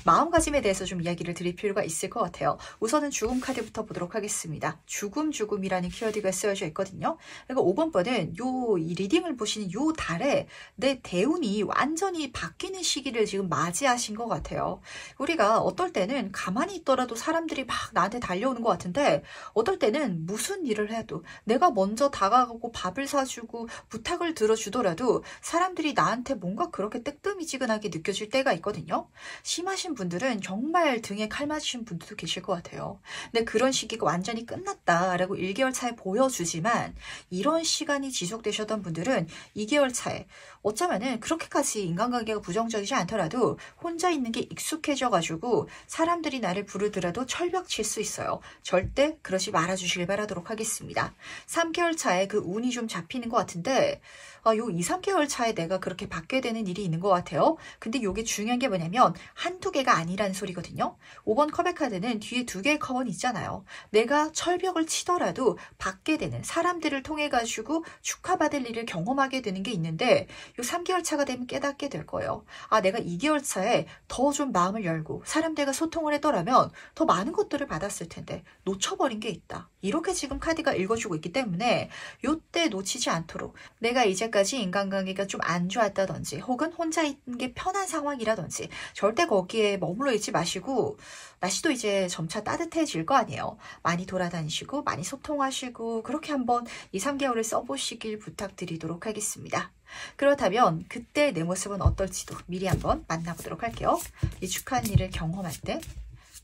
마음가짐에 대해서 좀 이야기를 드릴 필요가 있을 것 같아요. 우선은 죽음 카드부터 보도록 하겠습니다. 죽음이라는 키워드가 쓰여져 있거든요. 그러니까 5번 번은 이 리딩을 보시는 요 달에 내 대운이 완전히 바뀌는 시기를 지금 맞이하신 것 같아요. 우리가 어떨 때는 가만히 있더라도 사람들이 막 나한테 달려오는 것 같은데 어떨 때는 무슨 일을 해도 내가 먼저 다가가고 밥을 사주고 부탁을 들어주더라도 사람들이 나한테 뭔가 그렇게 뜨끔이지근하게 느껴질 때가 있거든요. 심하신 분들은 정말 등에 칼 맞으신 분들도 계실 것 같아요. 근데 그런 시기가 완전히 끝났다라고 1개월 차에 보여주지만 이런 시간이 지속되셨던 분들은 2개월 차에 어쩌면은 그렇게까지 인간관계가 부정적이지 않더라도 혼자 있는 게 익숙해져가지고 사람들이 나를 부르더라도 철벽 칠 수 있어요. 절대 그러지 말아주시길 바라도록 하겠습니다. 3개월 차에 그 운이 좀 잡히는 것 같은데 요 2, 3개월 차에 내가 그렇게 받게 되는 일이 있는 것 같아요. 근데 요게 중요한 게 뭐냐면 한두 개가 아니라는 소리거든요. 5번 컵의 카드는 뒤에 2개의 컵은 있잖아요. 내가 철벽을 치더라도 받게 되는 사람들을 통해 가지고 축하받을 일을 경험하게 되는 게 있는데 요 3개월 차가 되면 깨닫게 될 거예요. 내가 2개월 차에 더 좀 마음을 열고 사람들과 소통을 했더라면 더 많은 것들을 받았을 텐데 놓쳐버린 게 있다. 이렇게 지금 카드가 읽어주고 있기 때문에 요때 놓치지 않도록 내가 이제까지 인간관계가 좀 안 좋았다든지 혹은 혼자 있는 게 편한 상황이라든지 절대 거기에 머물러 있지 마시고 날씨도 이제 점차 따뜻해질 거 아니에요. 많이 돌아다니시고 많이 소통하시고 그렇게 한번 2, 3개월을 써보시길 부탁드리도록 하겠습니다. 그렇다면 그때 내 모습은 어떨지도 미리 한번 만나보도록 할게요. 이 축하한 일을 경험할 때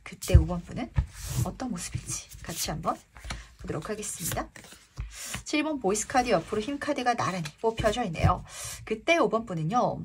그때 5번 분은 어떤 모습일지 같이 한번 보도록 하겠습니다. 7번 보이스 카드 옆으로 힘 카드가 나란히 뽑혀져 있네요. 그때 5번 분은요.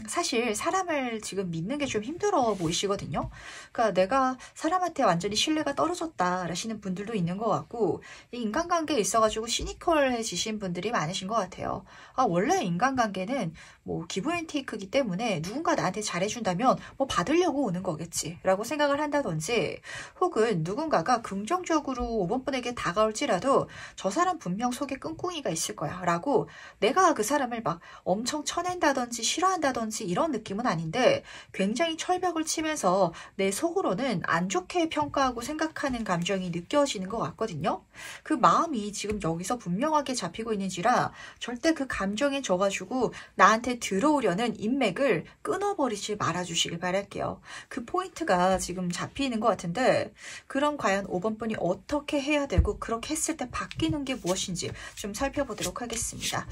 사실 사람을 지금 믿는 게 좀 힘들어 보이시거든요. 그러니까 내가 사람한테 완전히 신뢰가 떨어졌다 라시는 분들도 있는 것 같고 이 인간관계에 있어가지고 시니컬해지신 분들이 많으신 것 같아요. 원래 인간관계는 뭐 기브 앤 테이크이기 때문에 누군가 나한테 잘해준다면 뭐 받으려고 오는 거겠지 라고 생각을 한다든지 혹은 누군가가 긍정적으로 5번 분에게 다가올지라도 저 사람 분명 속에 꿍꿍이가 있을 거야 라고 내가 그 사람을 막 엄청 쳐낸다든지 싫어한다든지 이런 느낌은 아닌데 굉장히 철벽을 치면서 내 속으로는 안 좋게 평가하고 생각하는 감정이 느껴지는 것 같거든요. 그 마음이 지금 여기서 분명하게 잡히고 있는지라 절대 그 감정에 져가지고 나한테 들어오려는 인맥을 끊어버리지 말아주시길 바랄게요. 그 포인트가 지금 잡히는 것 같은데 그럼 과연 5번 분이 어떻게 해야 되고 그렇게 했을 때 바뀌는 게 무엇인지 좀 살펴보도록 하겠습니다.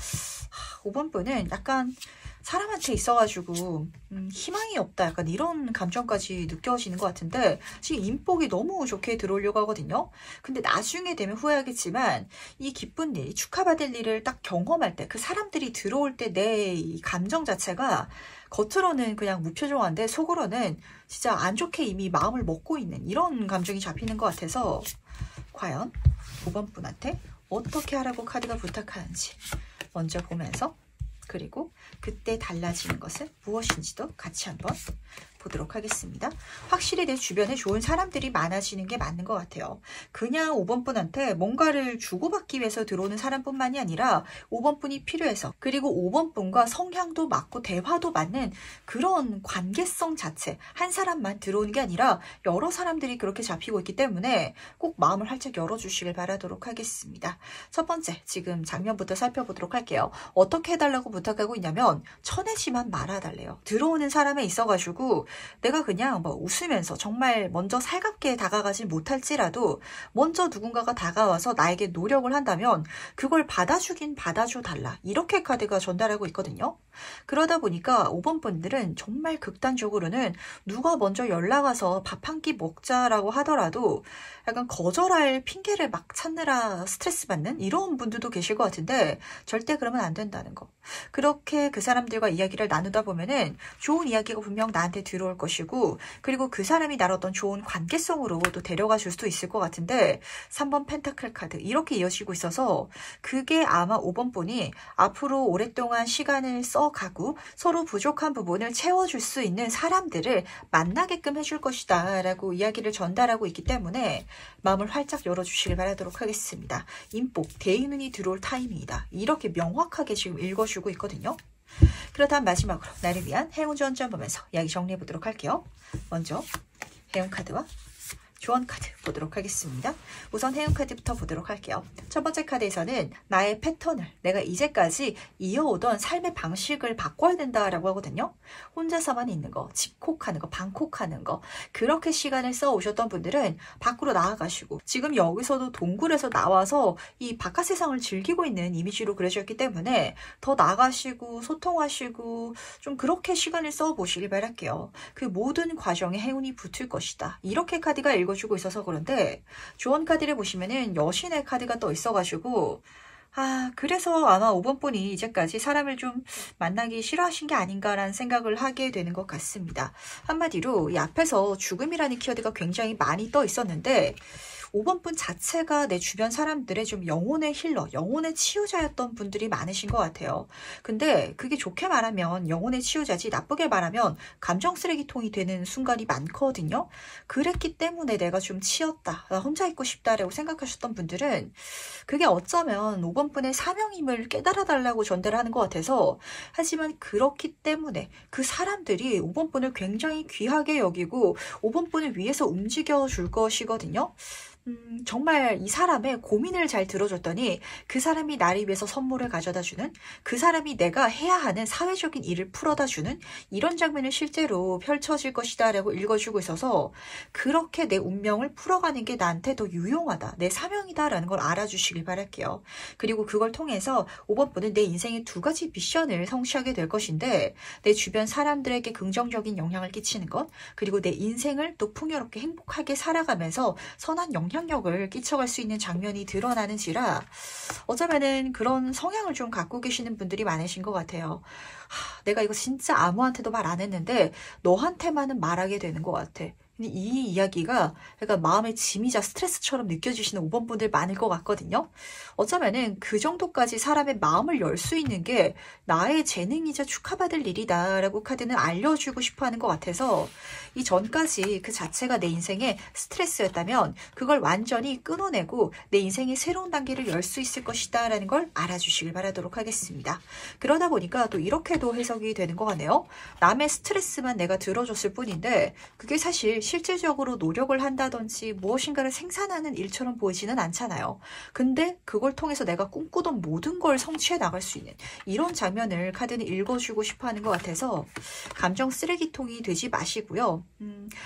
5번 분은 약간 사람한테 있어가지고 희망이 없다 약간 이런 감정까지 느껴지는 것 같은데 지금 인복이 너무 좋게 들어오려고 하거든요. 근데 나중에 되면 후회하겠지만 이 기쁜 일, 축하받을 일을 딱 경험할 때 그 사람들이 들어올 때 내 이 감정 자체가 겉으로는 그냥 무표정한데 속으로는 진짜 안 좋게 이미 마음을 먹고 있는 이런 감정이 잡히는 것 같아서 과연 5번 분한테 어떻게 하라고 카드가 부탁하는지 먼저 보면서 그리고 그때 달라지는 것은 무엇인지도 같이 한번 보도록 하겠습니다. 확실히 내 주변에 좋은 사람들이 많아지는 게 맞는 것 같아요. 그냥 5번 분한테 뭔가를 주고받기 위해서 들어오는 사람뿐만이 아니라 5번 분이 필요해서, 그리고 5번 분과 성향도 맞고 대화도 맞는 그런 관계성 자체, 한 사람만 들어오는 게 아니라 여러 사람들이 그렇게 잡히고 있기 때문에 꼭 마음을 활짝 열어주시길 바라도록 하겠습니다. 첫 번째, 지금 장면부터 살펴보도록 할게요. 어떻게 해달라고 부탁하고 있냐면 쳐내지만 말아달래요. 들어오는 사람에 있어가지고 내가 그냥 뭐 웃으면서 정말 먼저 살갑게 다가가지 못할지라도 먼저 누군가가 다가와서 나에게 노력을 한다면 그걸 받아주긴 받아줘달라, 이렇게 카드가 전달하고 있거든요. 그러다 보니까 5번 분들은 정말 극단적으로는 누가 먼저 연락 와서 밥 한 끼 먹자라고 하더라도 약간 거절할 핑계를 막 찾느라 스트레스 받는 이런 분들도 계실 것 같은데, 절대 그러면 안 된다는 거. 그렇게 그 사람들과 이야기를 나누다 보면은 좋은 이야기가 분명 나한테 들어올 것이고, 그리고 그 사람이 나를 어떤 좋은 관계성으로 또 데려가 줄 수도 있을 것 같은데, 3번 펜타클 카드 이렇게 이어지고 있어서 그게 아마 5번 분이 앞으로 오랫동안 시간을 써가고 서로 부족한 부분을 채워줄 수 있는 사람들을 만나게끔 해줄 것이다 라고 이야기를 전달하고 있기 때문에 마음을 활짝 열어주시길 바라도록 하겠습니다. 인복, 대인운이 들어올 타이밍이다, 이렇게 명확하게 지금 읽어주고 있거든요. 그렇다면 마지막으로 나를 위한 행운 조언점 보면서 이야기 정리해 보도록 할게요. 먼저 행운 카드와 조언 카드 보도록 하겠습니다. 우선 행운 카드부터 보도록 할게요. 첫 번째 카드에서는 나의 패턴을, 내가 이제까지 이어오던 삶의 방식을 바꿔야 된다라고 하거든요. 혼자서만 있는 거, 집콕하는 거, 방콕하는 거, 그렇게 시간을 써 오셨던 분들은 밖으로 나아가시고, 지금 여기서도 동굴에서 나와서 이 바깥 세상을 즐기고 있는 이미지로 그려졌기 때문에 더 나가시고 소통하시고 좀 그렇게 시간을 써 보시길 바랄게요. 그 모든 과정에 행운이 붙을 것이다, 이렇게 카드가 읽어주고 있어서 그런데, 조언 카드를 보시면은 여신의 카드가 떠 있어가지고 그래서 아마 5번 분이 이제까지 사람을 좀 만나기 싫어하신 게 아닌가라는 생각을 하게 되는 것 같습니다. 한마디로 이 앞에서 죽음이라는 키워드가 굉장히 많이 떠 있었는데 5번 분 자체가 내 주변 사람들의 좀 영혼의 힐러, 영혼의 치유자였던 분들이 많으신 것 같아요. 근데 그게 좋게 말하면 영혼의 치유자지, 나쁘게 말하면 감정 쓰레기통이 되는 순간이 많거든요. 그랬기 때문에 내가 좀 치였다, 나 혼자 있고 싶다라고 생각하셨던 분들은 그게 어쩌면 5번 분의 사명임을 깨달아 달라고 전달하는 것 같아서, 하지만 그렇기 때문에 그 사람들이 5번 분을 굉장히 귀하게 여기고 5번 분을 위해서 움직여 줄 것이거든요. 정말 이 사람의 고민을 잘 들어줬더니 그 사람이 나를 위해서 선물을 가져다주는, 그 사람이 내가 해야 하는 사회적인 일을 풀어다주는 이런 장면이 실제로 펼쳐질 것이다 라고 읽어주고 있어서, 그렇게 내 운명을 풀어가는 게 나한테 더 유용하다, 내 사명이다 라는 걸 알아주시길 바랄게요. 그리고 그걸 통해서 5번 분은 내 인생의 2가지 미션을 성취하게 될 것인데, 내 주변 사람들에게 긍정적인 영향을 끼치는 것, 그리고 내 인생을 또 풍요롭게 행복하게 살아가면서 선한 영향력을 끼쳐갈 수 있는 장면이 드러나는지라, 어쩌면은 그런 성향을 좀 갖고 계시는 분들이 많으신 것 같아요. 내가 이거 진짜 아무한테도 말 안 했는데 너한테만은 말하게 되는 것 같아. 이 이야기가 약간 마음의 짐이자 스트레스처럼 느껴지시는 5번 분들 많을 것 같거든요. 어쩌면은 그 정도까지 사람의 마음을 열 수 있는 게 나의 재능이자 축하받을 일이다 라고 카드는 알려주고 싶어 하는 것 같아서, 이 전까지 그 자체가 내 인생의 스트레스였다면 그걸 완전히 끊어내고 내 인생의 새로운 단계를 열 수 있을 것이다 라는 걸 알아주시길 바라도록 하겠습니다. 그러다 보니까 또 이렇게도 해석이 되는 것 같네요. 남의 스트레스만 내가 들어줬을 뿐인데 그게 사실 실질적으로 노력을 한다든지 무엇인가를 생산하는 일처럼 보이지는 않잖아요. 근데 그걸 통해서 내가 꿈꾸던 모든 걸 성취해 나갈 수 있는 이런 장면을 카드는 읽어주고 싶어 하는 것 같아서, 감정 쓰레기통이 되지 마시고요.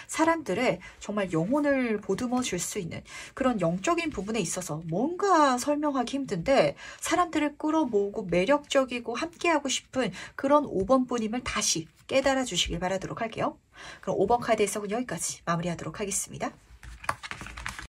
사람들의 정말 영혼을 보듬어 줄 수 있는 그런 영적인 부분에 있어서 뭔가 설명하기 힘든데 사람들을 끌어모으고 매력적이고 함께하고 싶은 그런 5번 분임을 다시 깨달아 주시길 바라도록 할게요. 그럼 5번 카드 해석은 여기까지 마무리하도록 하겠습니다.